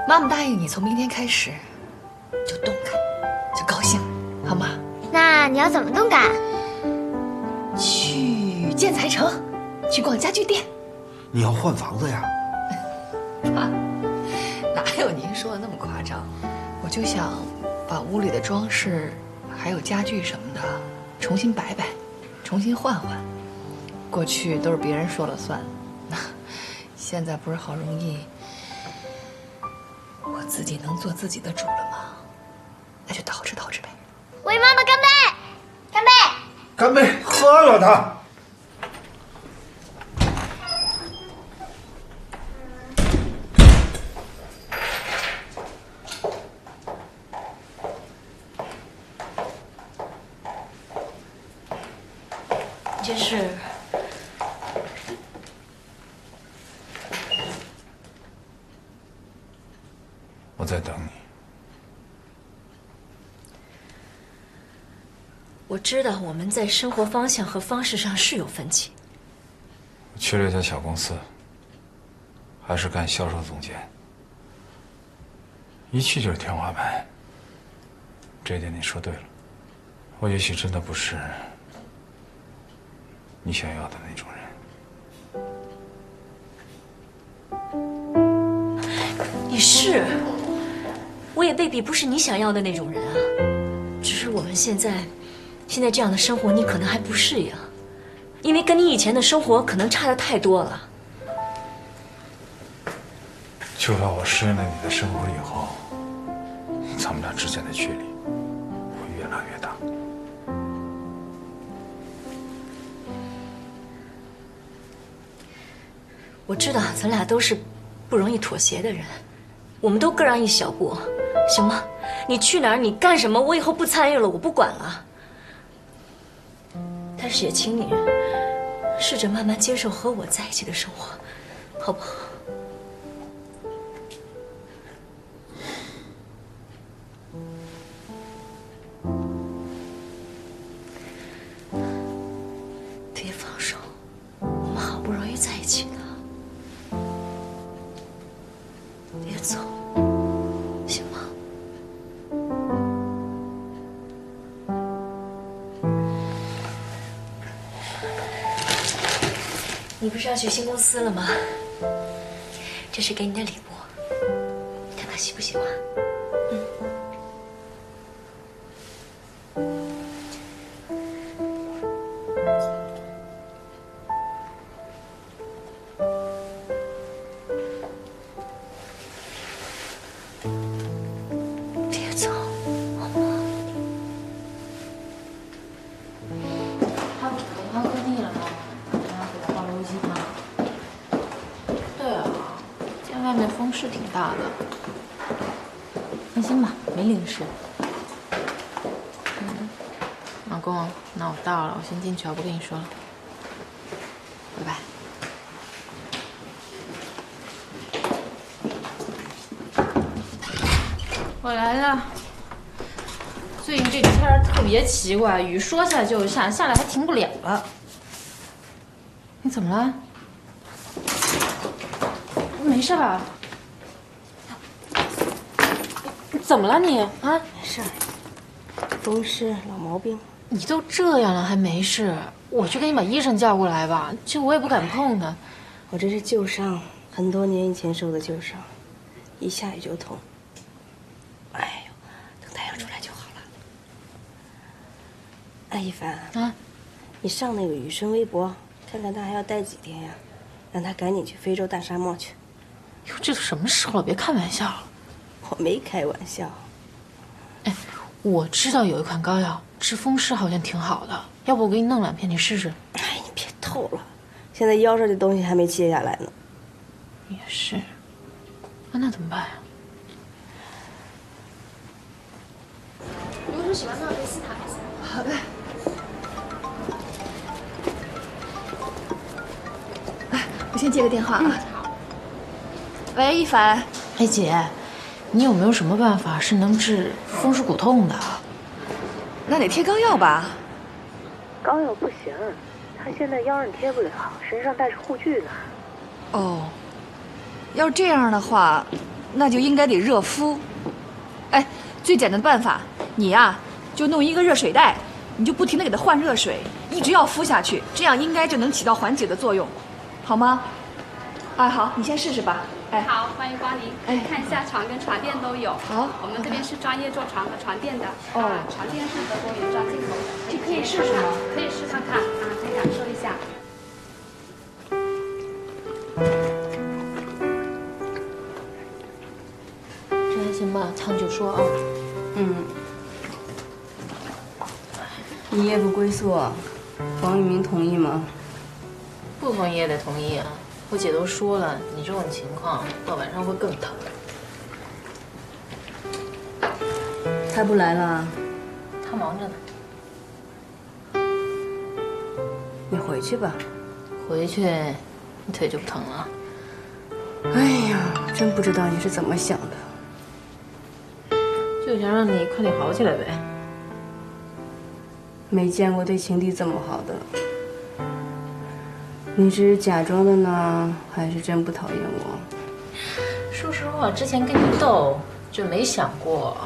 妈妈答应你，从明天开始就动感，就高兴，好吗？那你要怎么动感？去建材城，去逛家具店。你要换房子呀？爸，哪有您说的那么夸张？我就想把屋里的装饰，还有家具什么的重新摆摆，重新换换。过去都是别人说了算，现在不是好容易，我自己能做自己的主了吗？那就捯饬捯饬呗。为妈妈干杯！干杯！干杯，喝了它。这是我在等你。我知道我们在生活方向和方式上是有分歧。我去了一家小公司，还是干销售总监，一去就是天花板。这一点你说对了，我也许真的不是你想要的那种人。你是，我也未必不是你想要的那种人啊。只是我们现在这样的生活，你可能还不适应，因为跟你以前的生活可能差得太多了。就算我适应了你的生活以后，咱们俩之间的距离会越来越大。我知道咱俩都是不容易妥协的人，我们都各让一小步，行吗？你去哪儿，你干什么，我以后不参与了，我不管了。但是也请你试着慢慢接受和我在一起的生活，好不好？别放手，我们好不容易在一起的，别走，行吗？你不是要去新公司了吗？这是给你的礼物，你看看喜不喜欢？别走，好吗？他不他喝腻了吗？还要给他倒溜鸡汤。对啊，今天外面风是挺大的。放心吧，没淋湿。老公，那我到了，我先进去，我不跟你说了。回来了。最近这天儿特别奇怪，雨说下就下，下来还停不了了。你怎么了？没事吧？怎么了你啊？没事，风湿老毛病。你都这样了还没事？我去给你把医生叫过来吧，这我也不敢碰他。我这是旧伤，很多年以前受的旧伤，一下雨就痛。哎呦，等太阳出来就好了。哎，一凡啊，你上那个雨生微博，看看他还要待几天呀？让他赶紧去非洲大沙漠去。哟，这都什么时候了？别开玩笑了。我没开玩笑。哎，我知道有一款膏药治风湿好像挺好的，要不我给你弄2片，你试试。哎，你别透了，现在腰上这东西还没切下来呢。也是，那怎么办呀？如果说喜欢那可以试躺一下。好的。哎，我先接个电话啊。喂，一凡。哎，姐，你有没有什么办法是能治风湿骨痛的？那得贴膏药吧？膏药不行，他现在腰上贴不了，身上带着护具呢。哦，要是这样的话，那就应该得热敷。哎，最简单的办法，你呀就弄一个热水袋，你就不停地给它换热水，一直要敷下去，这样应该就能起到缓解的作用，好吗？哎，好，你先试试吧。哎，好，欢迎光临。哎，看一下床跟床垫都有。好，我们这边是专业做床和床垫的。哦，床垫是德国原装进口的。这可以试试吗？可以试看看啊，可以感受一下。这还行吧，烫就说啊。一夜不归宿，王玉明同意吗？不同意也得同意啊。我姐都说了，你这种情况到晚上会更疼。他不来了？他忙着呢。你回去吧。回去，你腿就不疼了。哎呀，真不知道你是怎么想的。就想让你快点好起来呗。没见过对情敌这么好的。你是假装的呢，还是真不讨厌我？说实话，之前跟你斗就没想过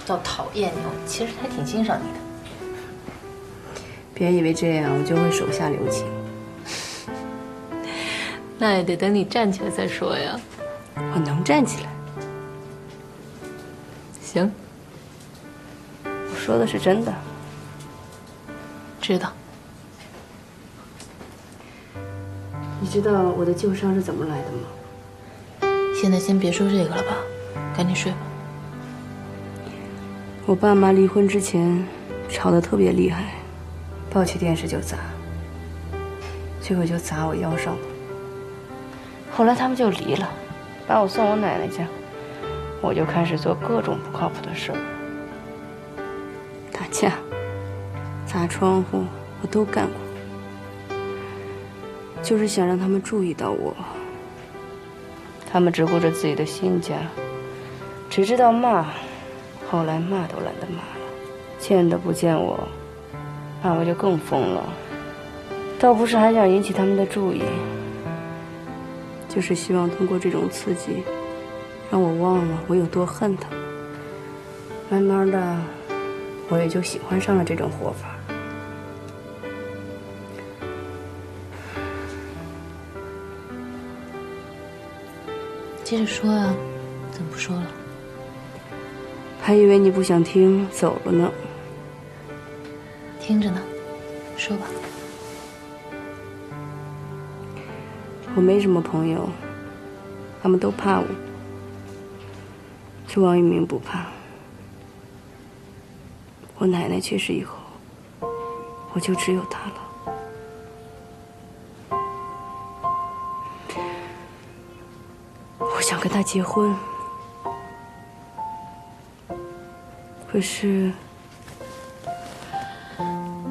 要讨厌你，我其实还挺欣赏你的。别以为这样我就会手下留情。那也得等你站起来再说呀。我能站起来。行，我说的是真的。知道。你知道我的旧伤是怎么来的吗？现在先别说这个了吧，赶紧睡吧。我爸妈离婚之前吵得特别厉害，抱起电视就砸，结果就砸我腰上了。后来他们就离了，把我送我奶奶家，我就开始做各种不靠谱的事儿，打架、砸窗户，我都干过。就是想让他们注意到我，他们只顾着自己的新家，只知道骂，后来骂都懒得骂了，见都不见我，那我就更疯了。倒不是还想引起他们的注意，就是希望通过这种刺激，让我忘了我有多恨他。慢慢的，我也就喜欢上了这种活法。接着说啊，怎么不说了？还以为你不想听，走了呢。听着呢，说吧。我没什么朋友，他们都怕我，就王玉明不怕。我奶奶去世以后，我就只有他了。我想跟他结婚，可是，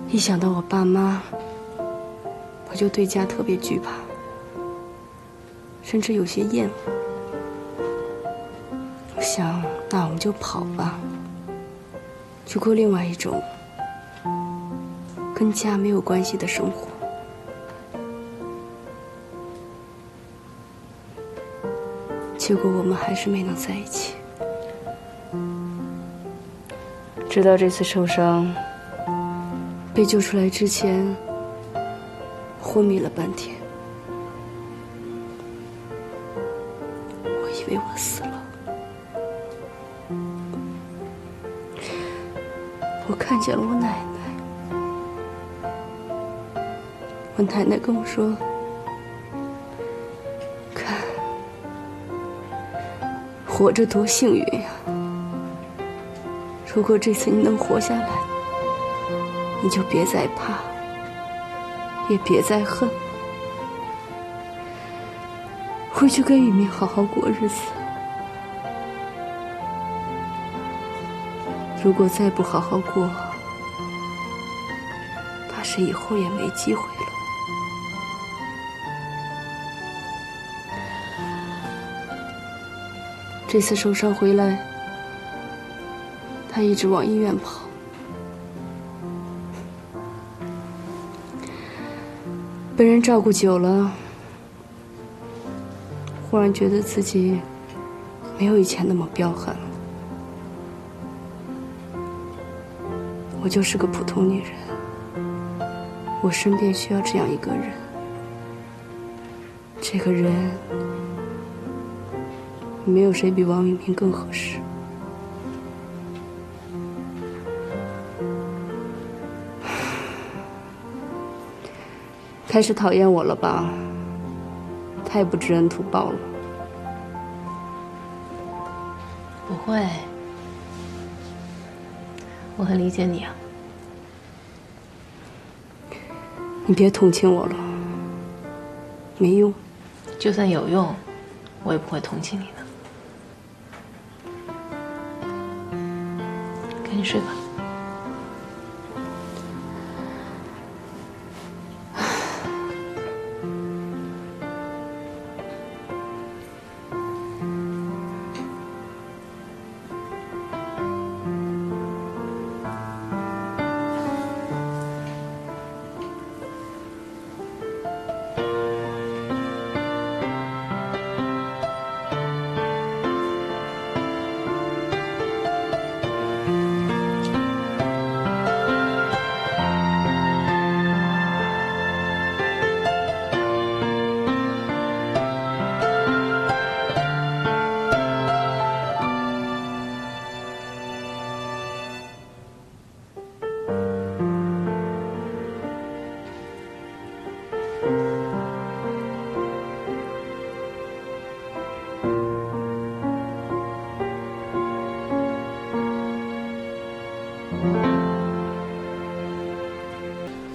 一想到我爸妈，我就对家特别惧怕，甚至有些厌恶。我想，那我们就跑吧，去过另外一种跟家没有关系的生活。结果我们还是没能在一起。直到这次受伤，被救出来之前，昏迷了半天，我以为我死了。我看见了我奶奶，我奶奶跟我说：“看，活着多幸运呀！如果这次你能活下来，你就别再怕，也别再恨，回去跟雨明好好过日子。如果再不好好过，怕是以后也没机会了。”这次受伤回来，他一直往医院跑。被人照顾久了，忽然觉得自己没有以前那么彪悍了。我就是个普通女人，我身边需要这样一个人。这个人，没有谁比王雨明更合适。开始讨厌我了吧？太不知恩图报了。不会，我很理解你啊。你别同情我了，没用。就算有用，我也不会同情你的。赶紧睡吧。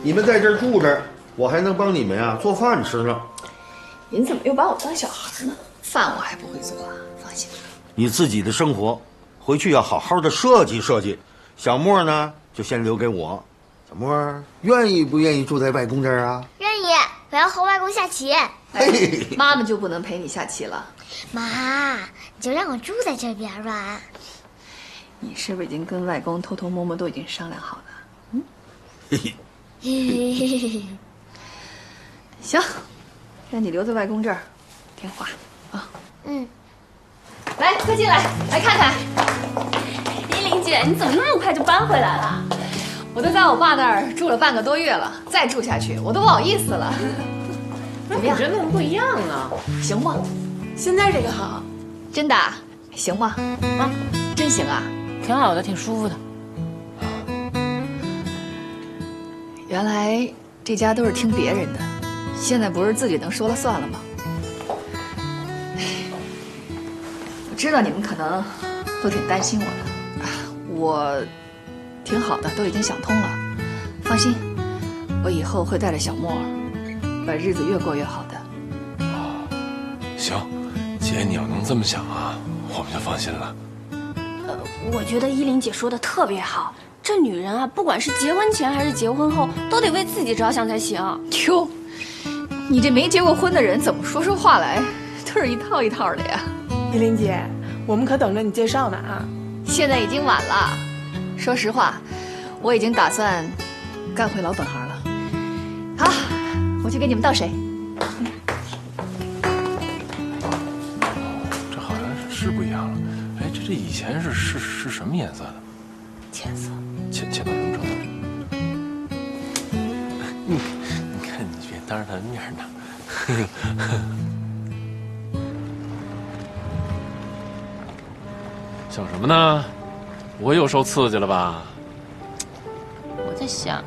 你们在这儿住着，我还能帮你们呀做饭吃呢。您怎么又把我当小孩呢？饭我还不会做，放心吧。你自己的生活，回去要好好的设计设计。小莫呢，就先留给我。小莫愿意不愿意住在外公这儿啊？愿意，我要和外公下棋。哎，妈妈就不能陪你下棋了。妈，你就让我住在这边吧。你是不是已经跟外公偷偷摸摸都已经商量好了？嗯。嘿嘿。行，让你留在外公这儿，听话啊。嗯。来，快进来，来看看。依琳姐，你怎么那么快就搬回来了？我都在我爸那儿住了半个多月了，再住下去我都不好意思了。怎么样？我觉得很不一样呢。行吗？现在这个好，真的行吗？啊，真行啊，挺好的，挺舒服的。原来这家都是听别人的，现在不是自己能说了算了吗？我知道你们可能都挺担心我的，我挺好的，都已经想通了。放心，我以后会带着小莫，把日子越过越好的。行，姐，你要能这么想啊，我们就放心了。我觉得依琳姐说的特别好。这女人啊，不管是结婚前还是结婚后，都得为自己着想才行。哟，你这没结过婚的人，怎么说出话来都是一套一套的呀？依琳姐，我们可等着你介绍呢啊！现在已经晚了。说实话，我已经打算干回老本行了。好，我去给你们倒水。这好像是不一样了。哎，这以前是什么颜色的？浅色。浅到什么程度？你看，你别当着他的面呢。想什么呢？我又受刺激了吧？我在想，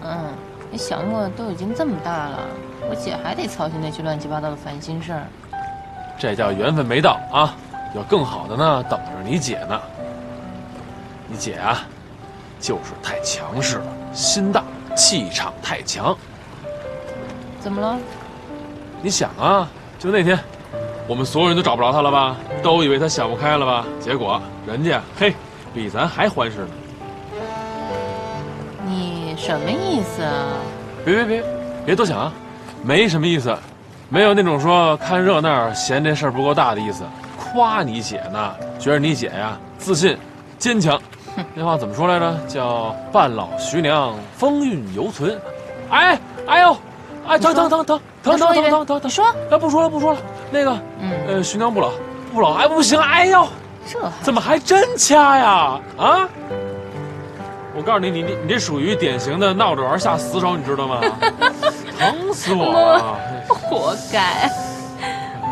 你小莫都已经这么大了，我姐还得操心那些乱七八糟的烦心事儿。这叫缘分没到啊！有更好的呢，等着你姐呢。你姐啊，就是太强势了，心大，气场太强。怎么了？你想啊，就那天，我们所有人都找不着她了吧？都以为她想不开了吧？结果人家嘿，比咱还欢实呢。你什么意思啊？别多想啊，没什么意思，没有那种说看热闹嫌这事儿不够大的意思。夸你姐呢，觉得你姐呀自信、坚强。那话怎么说来着？叫半老徐娘，风韵犹存。哎呦！哎，疼！你说？哎，不说了。那个，徐娘不老，哎，不行，哎呦，这怎么还真掐呀？啊！我告诉你，你这属于典型的闹着玩下死手，你知道吗？疼死我了！活该！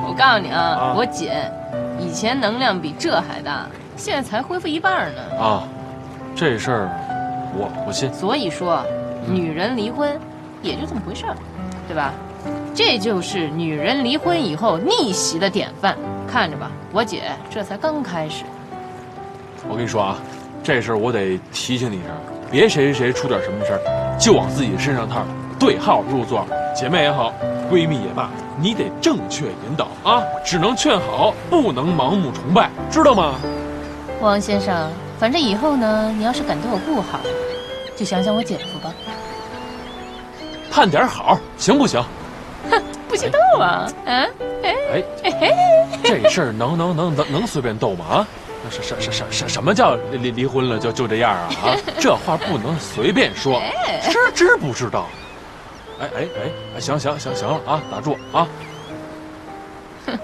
我告诉你啊，我姐以前能量比这还大，现在才恢复一半呢。啊，这事儿我信。所以说，女人离婚也就这么回事儿。对吧？这就是女人离婚以后逆袭的典范。看着吧，我姐这才刚开始。我跟你说啊，这事儿我得提醒你一声，别谁出点什么事儿就往自己身上套，对号入座。姐妹也好，闺蜜也罢，你得正确引导啊，只能劝好，不能盲目崇拜，知道吗？王先生，反正以后呢，你要是敢对我不好，就想想我姐夫吧。盼点好，行不行？哼，不许斗啊！这事儿能随便斗吗？啊，什么叫离婚了就这样啊？啊，这话不能随便说，知不知道？哎，行了啊，打住啊！哼。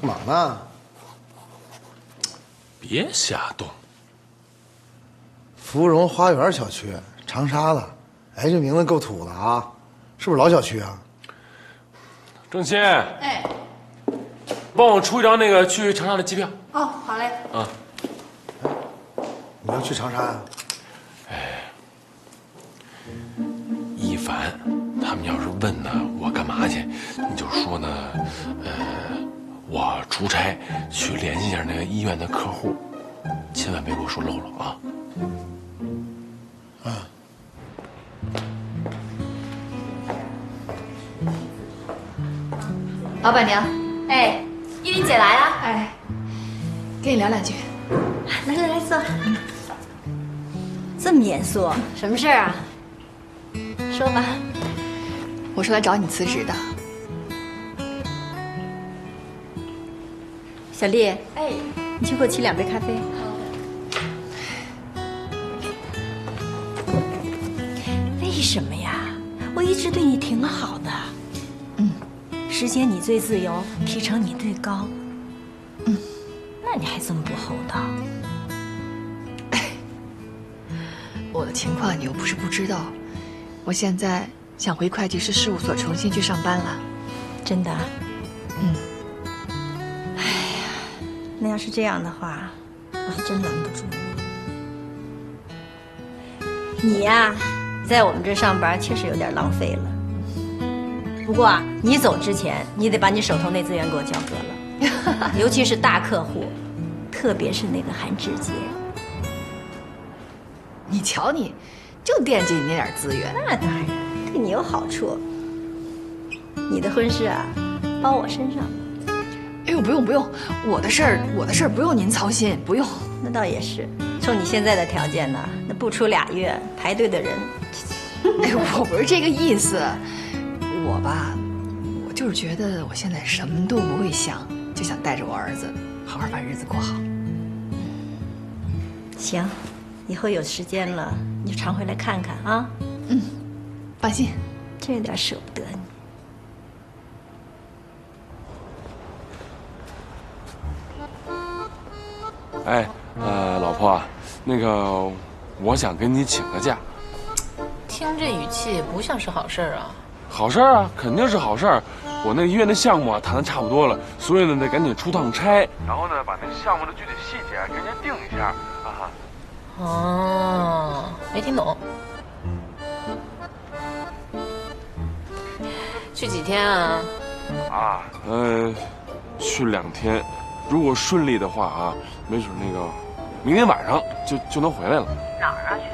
干嘛呢？别瞎动。芙蓉花园小区，长沙的。哎，这名字够土的啊，是不是老小区啊？郑钦，哎，帮我出一张那个去长沙的机票。哦，好嘞。啊。你要去长沙呀？哎，一凡他们要是问呢，我干嘛去，你就说呢，我出差去联系一下那个医院的客户，千万别给我说漏了啊！老板娘，哎，依琳姐来了，哎，跟你聊两句。来坐。这么严肃，什么事儿啊？说吧。我是来找你辞职的。小丽，哎，你去给我沏2杯咖啡。为什么呀？我一直对你挺好的。时间你最自由，提成你最高。那你还这么不厚道？我的情况你又不是不知道，我现在想回会计师事务所重新去上班了。真的？哎呀，那要是这样的话，我还真拦不住你呀。在我们这上班确实有点浪费了。不过啊，你走之前，你得把你手头那资源给我交割了，尤其是大客户，特别是那个韩志杰。你瞧你，就惦记你那点资源。那当然，对你有好处。你的婚事啊，包我身上。哎呦，不用，我的事儿不用您操心，不用。那倒也是，冲你现在的条件呢，那不出2月排队的人。哎，我不是这个意思，我吧，我就是觉得我现在什么都不会想，就想带着我儿子好好把日子过好。行，以后有时间了你就常回来看看啊。嗯，放心，真有点舍不得你。哎，老婆，那个，我想跟你请个假。听这语气不像是好事啊。好事啊，肯定是好事儿。我那医院的项目啊谈得差不多了，所以呢得赶紧出趟差，然后呢把那项目的具体细节跟人家定一下啊。哦，没听懂。去几天啊？啊，去2天，如果顺利的话啊，没准那个明天晚上就能回来了。哪儿啊去？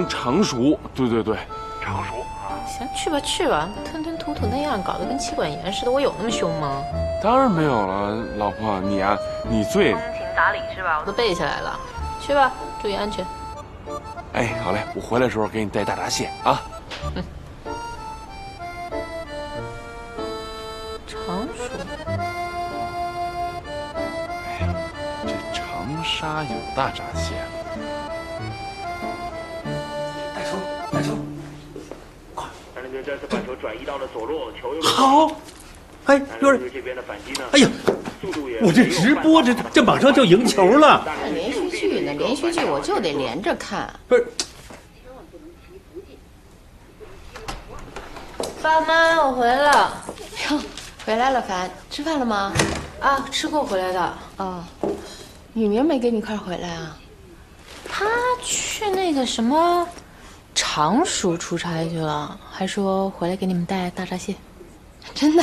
常熟，对，常熟啊。行，去吧去吧，吞吞吐吐那样，搞得跟妻管严似的，我有那么凶吗？当然没有了，老婆，你啊，你最通情达理是吧？我都背下来了。去吧，注意安全。哎，好嘞，我回来的时候给你带大闸蟹啊。嗯。常熟。哎，这长沙有大闸蟹。带手，快！三连队再次把球转移到了左路，球又好。哎，刘儿，这边的反击呢？哎呀，我这直播这马上就赢球了。连续剧呢，连续剧我就得连着看。不是。爸妈，我回来了。哟，回来了，凡，吃饭了吗？啊，吃过回来的。哦，雨明没跟你一块回来啊？他去那个什么常熟出差去了，还说回来给你们带大闸蟹。真的？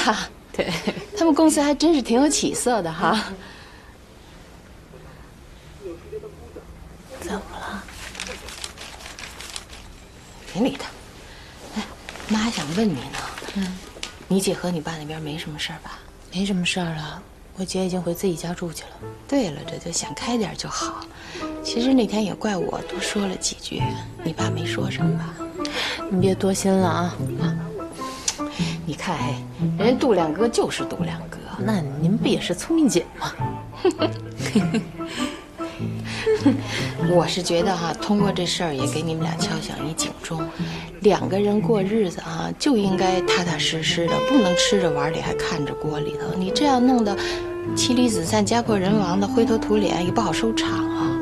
对，他们公司还真是挺有起色的哈。怎么了？别理他。哎，妈还想问你呢。你姐和你爸那边没什么事儿吧？没什么事儿了，我姐已经回自己家住去了。对了，这就想开点就好。其实那天也怪我多说了几句，你爸没说什么吧？你别多心了啊。你看，人家度量哥就是度量哥，那您不也是聪明姐吗？我是觉得哈，通过这事儿也给你们俩敲响一警钟，2个人过日子啊，就应该踏踏实实的，不能吃着碗里还看着锅里头。你这样弄得妻离子散、家破人亡的，灰头土脸也不好收场啊。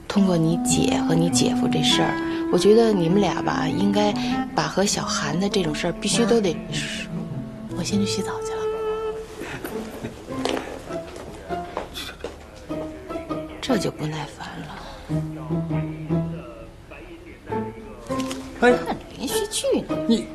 通过你姐和你姐夫这事儿，我觉得你们俩吧，应该把和小韩的这种事儿必须都得。我先去洗澡去了。这就不耐烦了。哎，看连续剧呢。你。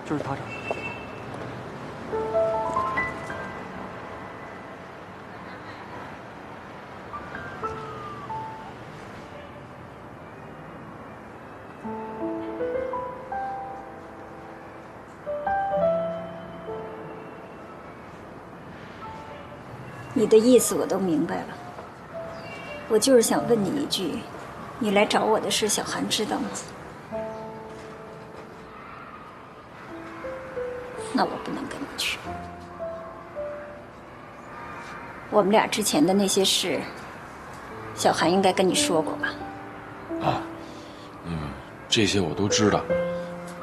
就是他长的。你的意思我都明白了，我就是想问你一句，你来找我的事，小韩知道吗？那我不能跟你去。我们俩之前的那些事，小韩应该跟你说过吧？啊，这些我都知道。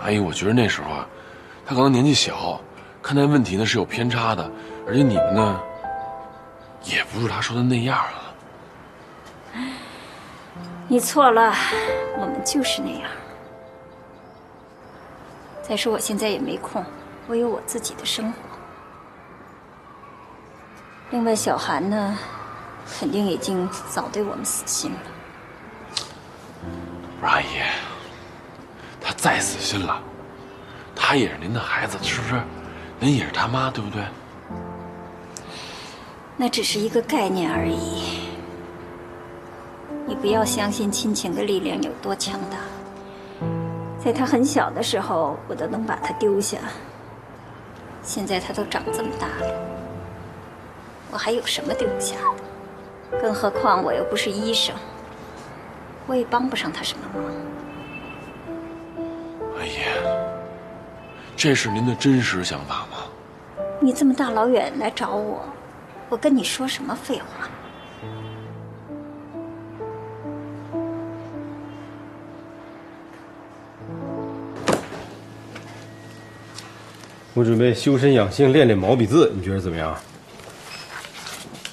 阿姨，我觉得那时候啊，他可能年纪小，看待问题呢是有偏差的，而且你们呢，也不是他说的那样啊。你错了，我们就是那样。再说我现在也没空，我有我自己的生活。另外，小韩呢，肯定已经早对我们死心了。不是阿姨，他再死心了，他也是您的孩子，是不是？您也是他妈，对不对？那只是一个概念而已。你不要相信亲情的力量有多强大。在他很小的时候，我都能把他丢下。现在他都长这么大了，我还有什么丢不下的？更何况我又不是医生，我也帮不上他什么忙。阿姨，这是您的真实想法吗？你这么大老远来找我，我跟你说什么废话？我准备修身养性，练练毛笔字，你觉得怎么样？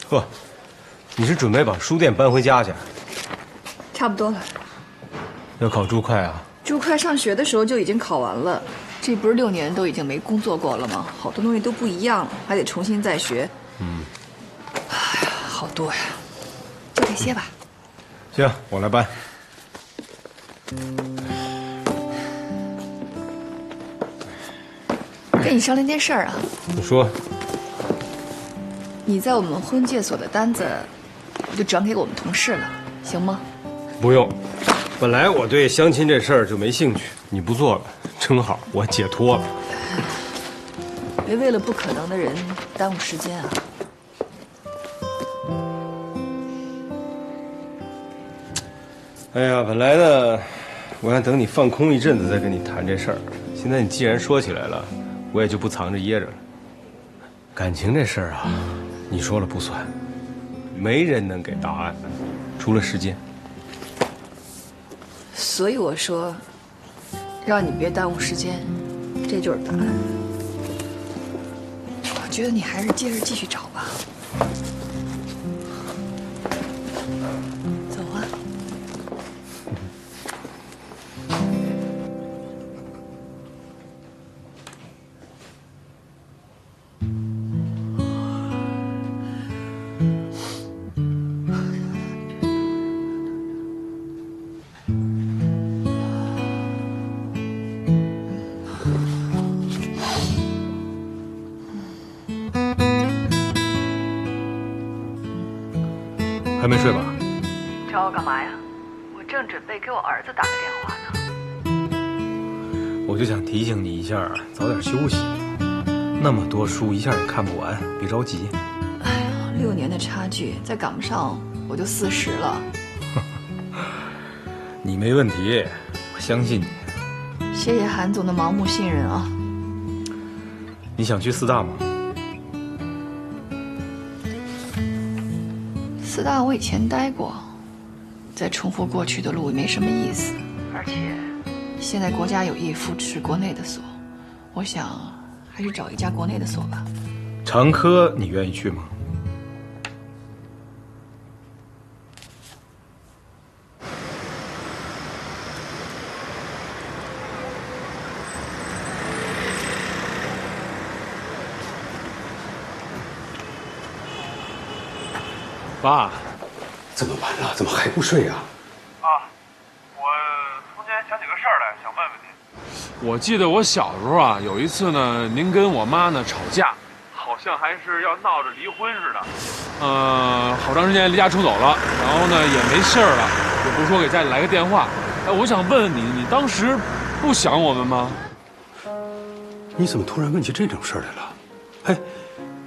呵，你是准备把书店搬回家去？差不多了。要考注会啊？朱快上学的时候就已经考完了，这不是6年都已经没工作过了吗？好多东西都不一样了，还得重新再学。哎呀，好多呀，就这些吧。行，我来搬。跟你商量件事儿啊。你说。你在我们婚介所的单子，就转给我们同事了，行吗？不用，本来我对相亲这事儿就没兴趣，你不做了，正好我解脱了。别为了不可能的人耽误时间啊。哎呀，本来呢，我想等你放空一阵子再跟你谈这事儿。现在你既然说起来了，我也就不藏着掖着了。感情这事儿啊，你说了不算，没人能给答案，除了时间。所以我说，让你别耽误时间，这就是答案。我觉得你还是接着继续找吧。走啊。还没睡吧？找我干嘛呀？我正准备给我儿子打个电话呢。我就想提醒你一下，早点休息。那么多书一下也看不完，别着急。哎呀，6年的差距，再赶不上我就40了。你没问题，我相信你。谢谢韩总的盲目信任啊。你想去四大吗？四大我以前待过，再重复过去的路没什么意思。而且现在国家有意扶持国内的所，我想还是找一家国内的所吧。长科你愿意去吗？爸，这么晚了，怎么还不睡啊？我从前想起个事儿来，想问问你。我记得我小时候啊，有一次呢，您跟我妈呢吵架，好像还是要闹着离婚似的。好长时间离家出走了，然后呢也没信儿了，也不说给家里来个电话。哎，我想问问你，你当时不想我们吗？你怎么突然问起这种事儿来了？哎，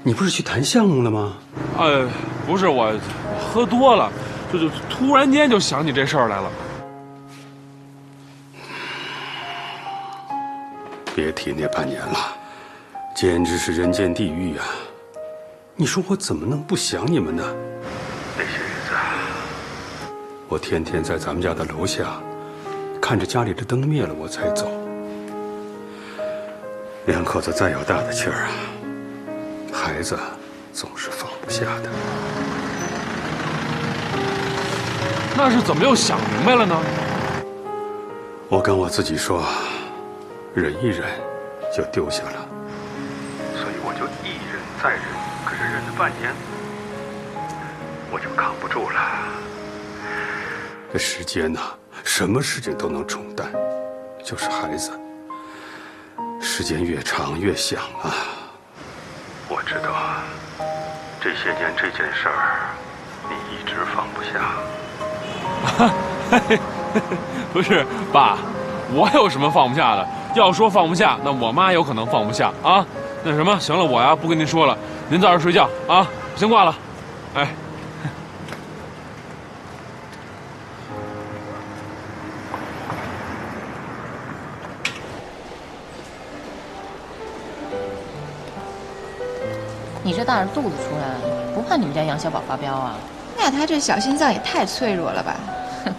你不是去谈项目了吗？不是我喝多了，就突然间就想起这事儿来了。别提那半年了，简直是人间地狱啊！你说我怎么能不想你们呢？那些日子，我天天在咱们家的楼下，看着家里的灯灭了我才走。两口子再有大的气儿啊，孩子总是放不下的。那是怎么又想明白了呢？我跟我自己说，忍一忍就丢下了，所以我就一忍再忍，可是忍了半年，我就扛不住了。这时间呐，什么事情都能冲淡，就是孩子，时间越长越想啊。我知道，这些年这件事儿，你一直放不下。不是，爸，我有什么放不下的？要说放不下，那我妈有可能放不下啊。那什么，行了，我呀不跟您说了，您早点睡觉啊，先挂了。哎。你这大着肚子出来，不怕你们家杨小宝发飙啊？那他这小心脏也太脆弱了吧！哼，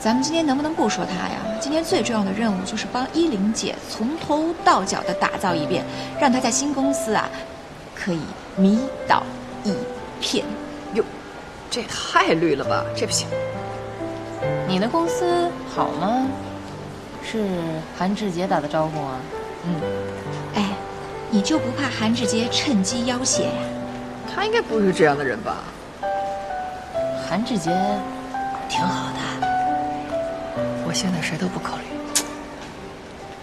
咱们今天能不能不说他呀？今天最重要的任务就是帮依琳姐从头到脚的打造一遍，让她在新公司啊可以迷倒一片。哟，这太绿了吧？这不行。你的公司好吗？是韩志杰打的招呼啊？哎，你就不怕韩志杰趁机要挟呀？他应该不是这样的人吧？韩志杰挺好的，我现在谁都不考虑。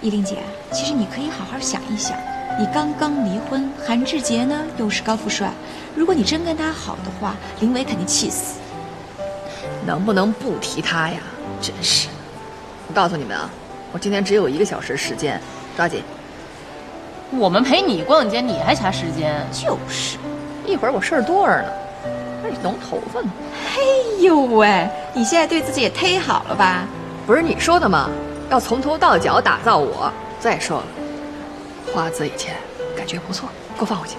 依琳姐，其实你可以好好想一想，你刚刚离婚，韩志杰呢又是高富帅，如果你真跟他好的话，林伟肯定气死。能不能不提他呀？真是！我告诉你们啊，我今天只有1个小时时间，抓紧。我们陪你逛街，你还掐时间？就是，一会儿我事儿多着呢。还弄头发呢。嘿呦喂，你现在对自己也忒好了吧？不是你说的吗？要从头到脚打造我。再说了，花自己钱，感觉不错，给我放回去。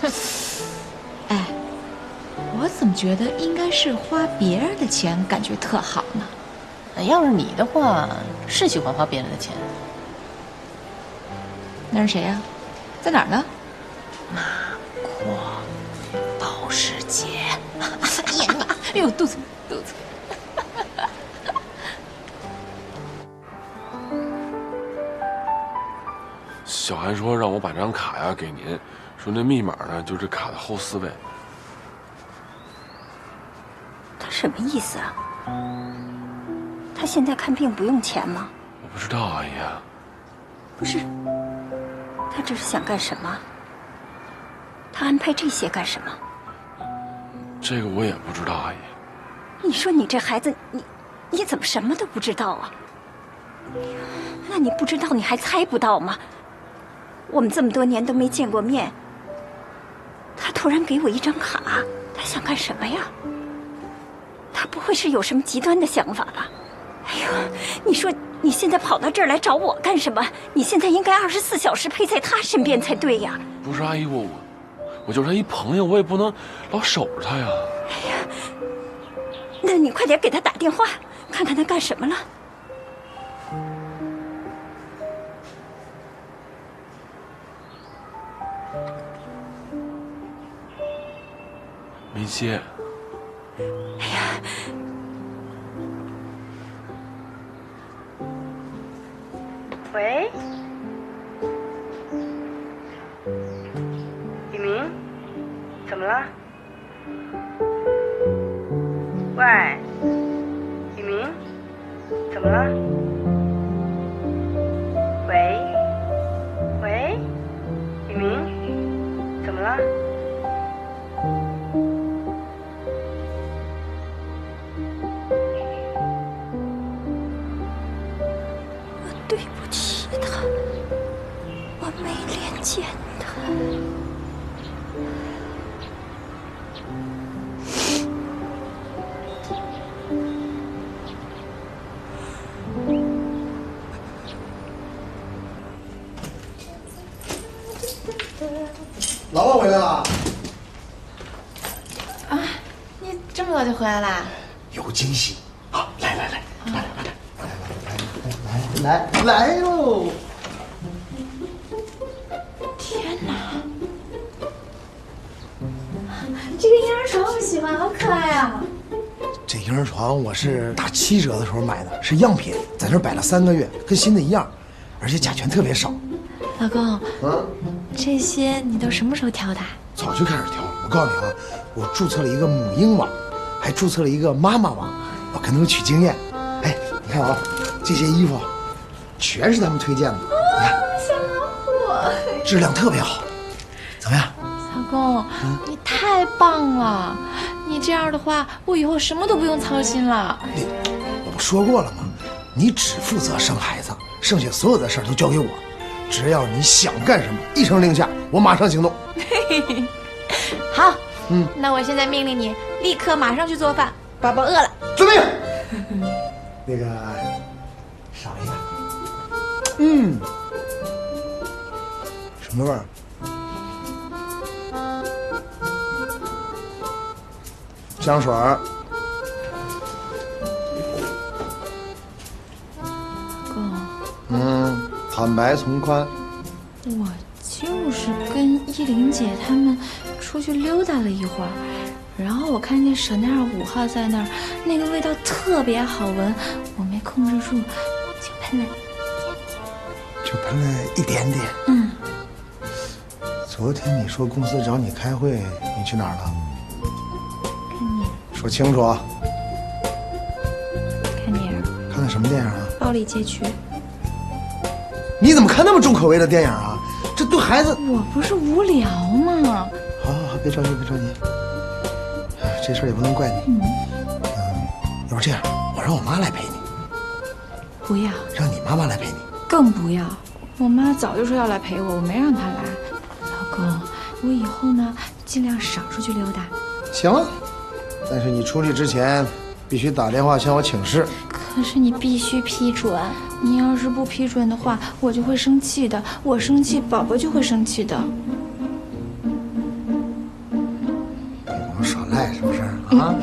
哼，哎，我怎么觉得应该是花别人的钱，感觉特好呢？要是你的话，是喜欢花别人的钱。那是谁呀？在哪儿呢？马阔，保时捷。哎呦，肚子。小韩说让我把这张卡呀给您，说那密码呢就是卡的后4位。他什么意思啊？他现在看病不用钱吗？我不知道，阿姨。不是，他这是想干什么？他安排这些干什么？这个我也不知道，阿姨。你说你这孩子，你怎么什么都不知道啊？那你不知道，你还猜不到吗？我们这么多年都没见过面，他突然给我一张卡，他想干什么呀？他不会是有什么极端的想法吧？哎呦，你说你现在跑到这儿来找我干什么？你现在应该24小时陪在他身边才对呀。不是阿姨，我就是他一朋友，我也不能老守着他呀。哎呀，那你快点给他打电话，看看他干什么了。没接。哎呀，喂，雨明，怎么了？喂，雨明，怎么了？喂，雨明，怎么了？对不起他，我没脸见他。老板回来了。啊，你这么早就回来啦？有惊喜啊！来，来喽！天哪，这个婴儿床我喜欢，好可爱啊！这婴儿床我是打7折的时候买的，是样品，在这摆了3个月，跟新的一样，而且甲醛特别少。老公，这些你都什么时候挑的？早就开始挑了。我告诉你啊，我注册了一个母婴网，还注册了一个妈妈网，我跟他们取经验。哎，你看啊，这些衣服全是他们推荐的，你看，小老虎，质量特别好，怎么样？老公，你太棒了！你这样的话，我以后什么都不用操心了。我不说过了吗？你只负责生孩子，剩下所有的事儿都交给我。只要你想干什么，一声令下，我马上行动。好，那我现在命令你，立刻马上去做饭。宝宝饿了，遵命。那个，少一个。什么味儿？香水儿。坦白从宽。我就是跟依琳姐他们出去溜达了一会儿，然后我看见舍奈尔5号在那儿，那个味道特别好闻，我没控制住，就喷了一点点。昨天你说公司找你开会，你去哪儿了？看你说清楚。看电影。看的什么电影啊？暴力街区。你怎么看那么重口味的电影啊？这对孩子……我不是无聊吗？好，别着急，别着急。这事儿也不能怪你。要不这样，我让我妈来陪你。不要。让你妈妈来陪你。更不要。我妈早就说要来陪我，我没让她来。老公，我以后呢尽量少出去溜达。行，但是你出去之前必须打电话向我请示。可是你必须批准，你要是不批准的话，我就会生气的。我生气，宝宝就会生气的。别跟我耍赖是不是啊？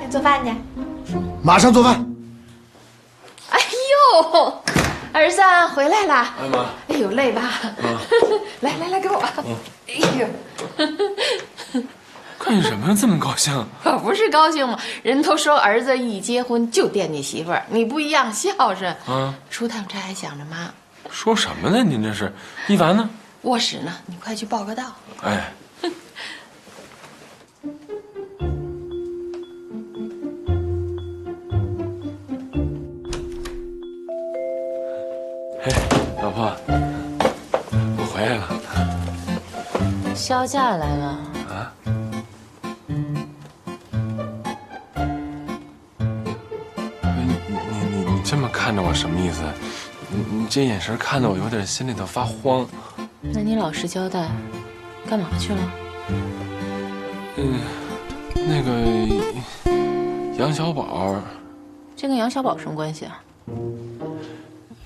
要做饭去。马上做饭。哎呦，儿子回来了。哎妈。哎呦，累吧？来，给我。哎呦。干什么这么高兴？可不是高兴吗？人都说儿子一结婚就惦记媳妇儿，你不一样，孝顺。出趟差还想着妈。说什么呢？您这是？一凡呢？卧室呢？你快去报个到。哎。嘿，老婆，我回来了。销假来了。啊？你这么看着我什么意思？你这眼神看得我有点心里头发慌。那你老实交代，干嘛去了？那个杨小宝。这跟杨小宝什么关系啊？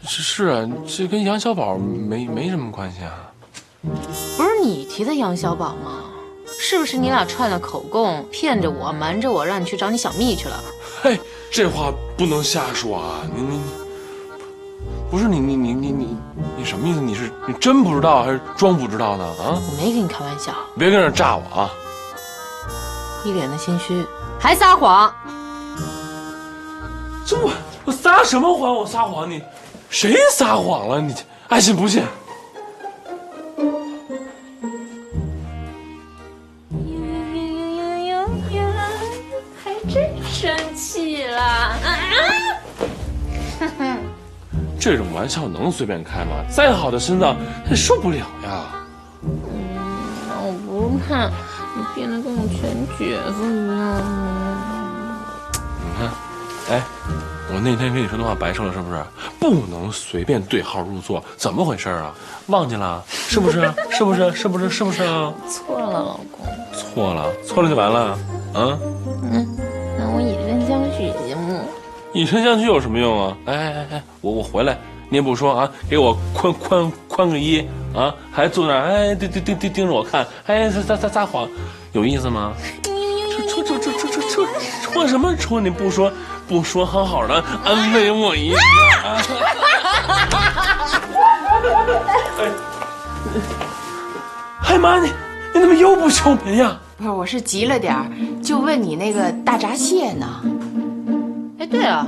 是啊，这跟杨小宝没什么关系啊。不是你提的杨小宝吗？是不是你俩串了口供，骗着我，瞒着我，让你去找你小蜜去了？嘿，这话不能瞎说啊！你不是你什么意思？你真不知道还是装不知道呢？啊！我没跟你开玩笑，别跟这炸我啊！一脸的心虚，还撒谎。这我撒什么谎？我撒谎你？谁撒谎了？你爱信不信？还真生气了。这种玩笑能随便开吗？再好的心脏也受不了呀。我不怕，你变得跟我前姐夫一样。你看，哎，我那天跟你说的话白说了是不是？不能随便对号入座，怎么回事啊？忘记了是不是？是不是啊？错了，老公。错了就完了啊？那我以身相许行吗？以身相许有什么用啊？哎，我回来，你也不说啊，给我宽个衣啊，还坐那儿哎盯着我看，哎撒谎，有意思吗？戳什么戳？你不说好好的安慰我一下。哎妈，你怎么又不敲门呀？不是，我是急了点儿，就问你那个大闸蟹呢。哎，对了，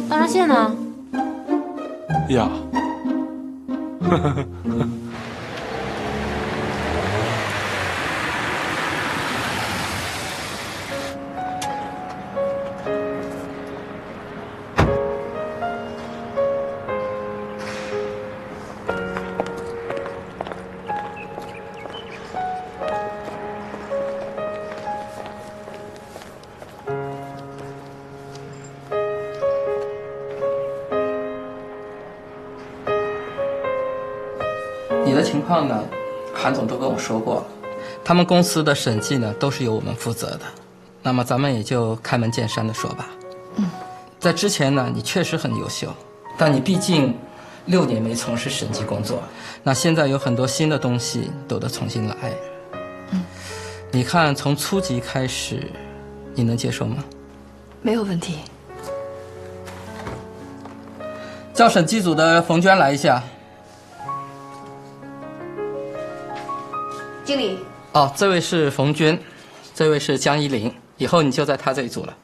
大闸蟹呢？呀，的情况呢，韩总都跟我说过了，他们公司的审计呢都是由我们负责的。那么咱们也就开门见山的说吧。在之前呢，你确实很优秀，但你毕竟6年没从事审计工作，那现在有很多新的东西都得重新来。你看从初级开始，你能接受吗？没有问题。叫审计组的冯娟来一下。经理。哦，这位是冯娟，这位是江依林，以后你就在她这一组了。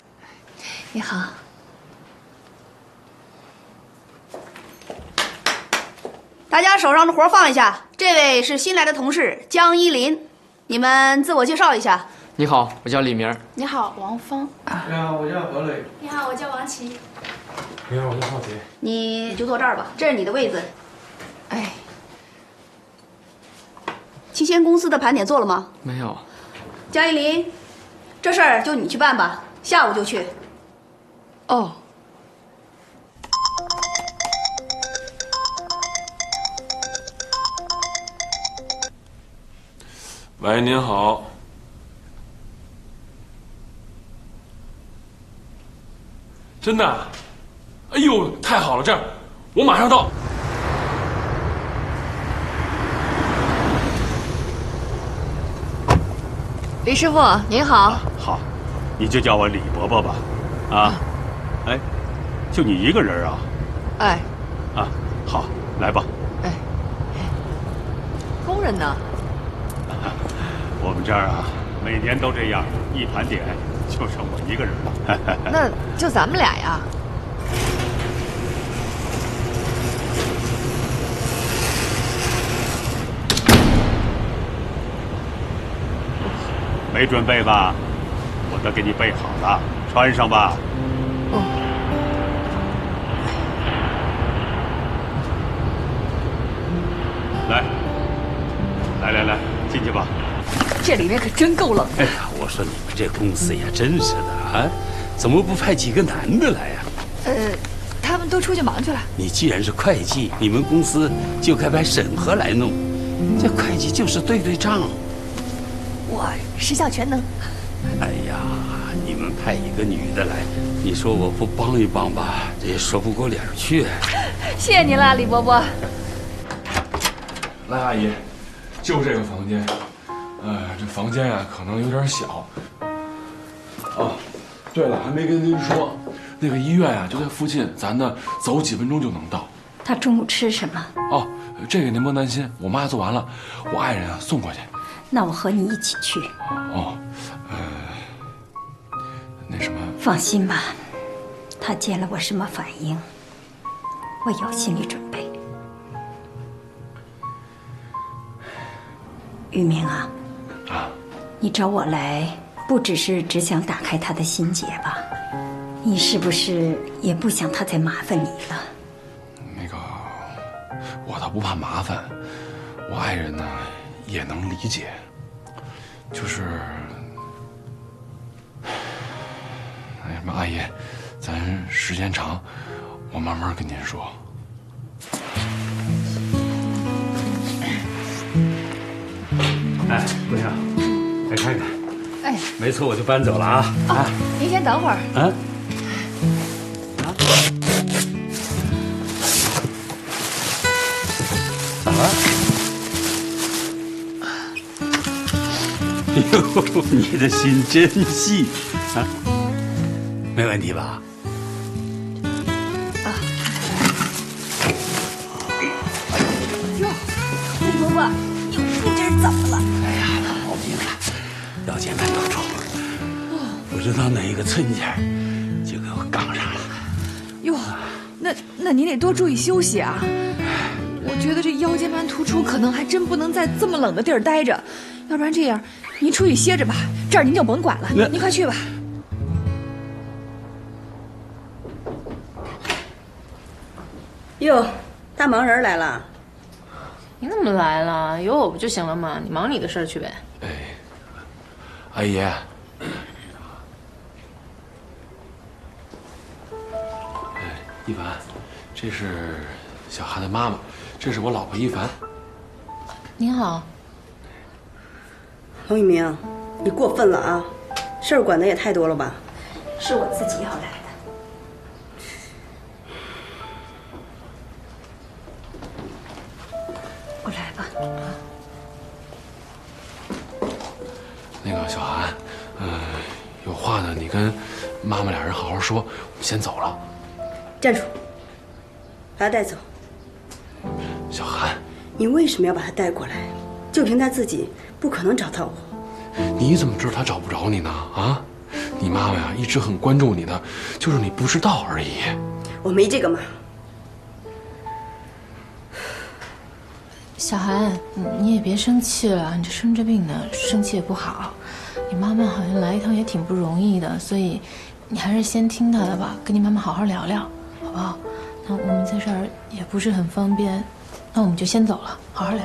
你好。大家手上的活放一下，这位是新来的同事江依林，你们自我介绍一下。你好，我叫李明。你好，王峰。你好，我叫何磊。你好，我叫王琦。你好，我叫浩杰。你就坐这儿吧，这是你的位子。哎，期间公司的盘点做了吗？没有。江依林，这事儿就你去办吧，下午就去。哦。喂，您好。真的？哎呦，太好了！这样，我马上到。李师傅您好。好，你就叫我李伯伯吧。啊，哎，就你一个人啊？哎。啊，好，来吧。哎。工人呢？我们这儿啊，每年都这样，一盘点就剩我一个人了。那就咱们俩呀。没准备吧？我都给你备好了，穿上吧。来，进去吧。这里面可真够冷的。哎呀，我说你们这公司呀，真是的啊，怎么不派几个男的来呀？他们都出去忙去了。你既然是会计，你们公司就该派审核来弄。这会计就是对账。我十项全能。哎呀，你们派一个女的来，你说我不帮一帮吧，这也说不过脸去。谢谢您了，李伯伯。来，阿姨，就这个房间。这房间呀，可能有点小。哦，对了，还没跟您说，那个医院呀就在附近，咱呢走几分钟就能到。他中午吃什么？哦，这个您甭担心，我妈做完了，我爱人啊送过去。那我和你一起去。哦，那什么，放心吧，他见了我什么反应，我有心理准备。玉明啊，你找我来，不只想打开他的心结吧？你是不是也不想他再麻烦你了？那个，我倒不怕麻烦，我爱人呢也能理解，就是，那什么，阿姨，咱时间长，我慢慢跟您说。哎，姑娘，来看看。哎，没错，我就搬走了啊！啊，您先等会儿。啊。怎么了？哟，你的心真细啊！没问题吧？哟，李伯伯，你这是怎么了？哎呀，他毛病了，腰间盘突出，不知道哪一个寸件就给我杠上了。哟，那你得多注意休息啊！我觉得这腰间盘突出可能还真不能在这么冷的地儿待着，要不然这样，您出去歇着吧，这儿您就甭管了，您快去吧。哟，大忙人来了。你怎么来了？有我不就行了吗？你忙你的事儿去呗。哎，阿姨，一凡，这是小韩的妈妈，这是我老婆一凡。您好，王一鸣，你过分了啊！事儿管的也太多了吧？是我自己要来的。我来吧。那个小韩，有话呢，你跟妈妈俩人好好说，我们先走了。站住！把他带走。小韩，你为什么要把他带过来？就凭他自己，不可能找到我。你怎么知道他找不着你呢？啊，你妈妈呀，一直很关注你的，就是你不知道而已。我没这个妈。小韩，你也别生气了，你这生着病呢，生气也不好。你妈妈好像来一趟也挺不容易的，所以你还是先听她的吧，跟你妈妈好好聊聊，好不好？那我们在这儿也不是很方便，那我们就先走了，好好聊。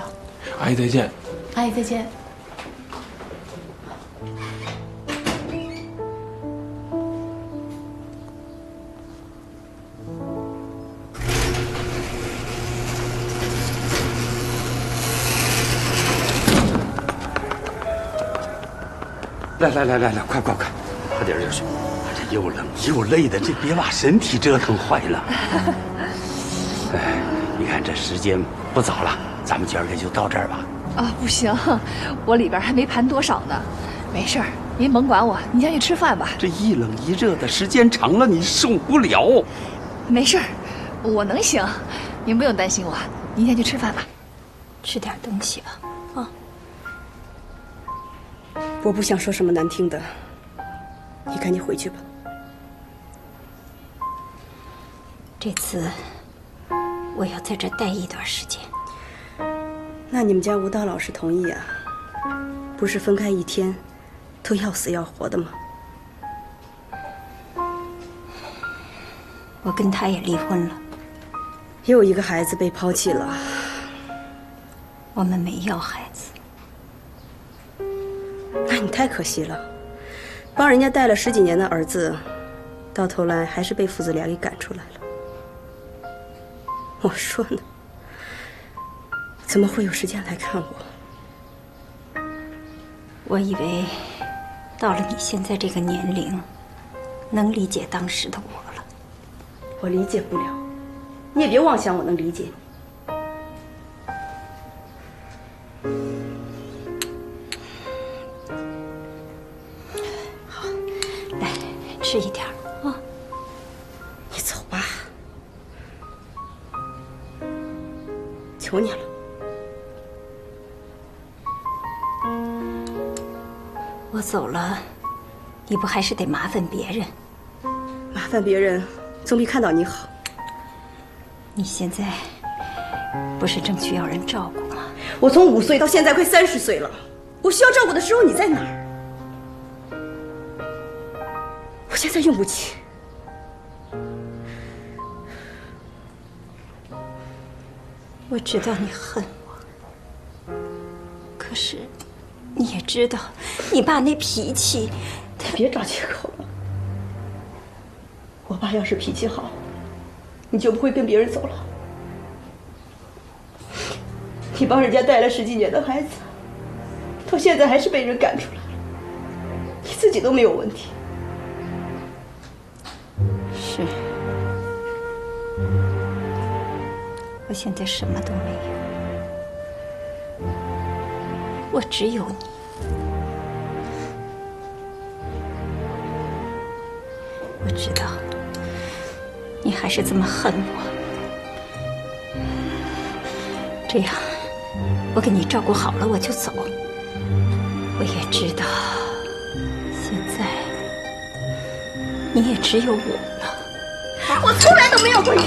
阿姨再见。阿姨再见。来，快点热水！这又冷又累的，这别把身体折腾坏了。哎，你看这时间不早了，咱们今儿个就到这儿吧。啊，不行，我里边还没盘多少呢。没事儿，您甭管我，您先去吃饭吧。这一冷一热的，时间长了你受不了。没事儿，我能行，您不用担心我，您先去吃饭吧。吃点东西吧，啊。我不想说什么难听的，你赶紧回去吧。这次我要在这待一段时间。那你们家舞蹈老师同意啊？不是分开一天都要死要活的吗？我跟他也离婚了，又一个孩子被抛弃了。我们没要孩子。那你太可惜了，帮人家带了10几年的儿子，到头来还是被父子俩给赶出来了。我说呢，怎么会有时间来看我？我以为到了你现在这个年龄，能理解当时的我了。我理解不了，你也别妄想我能理解你。吃一点啊！你走吧，求你了。我走了，你不还是得麻烦别人？麻烦别人总比看到你好。你现在不是正需要人照顾吗？我从5岁到现在快30岁了，我需要照顾的时候你在哪儿？我现在用不起。我知道你恨我，可是你也知道，你爸那脾气，别找借口了。我爸要是脾气好，你就不会跟别人走了。你帮人家带了10几年的孩子，到现在还是被人赶出来了，你自己都没有问题。是，我现在什么都没有，我只有你。我知道，你还是这么恨我。这样，我给你照顾好了，我就走。我也知道，现在你也只有我了。我从来都没有过你。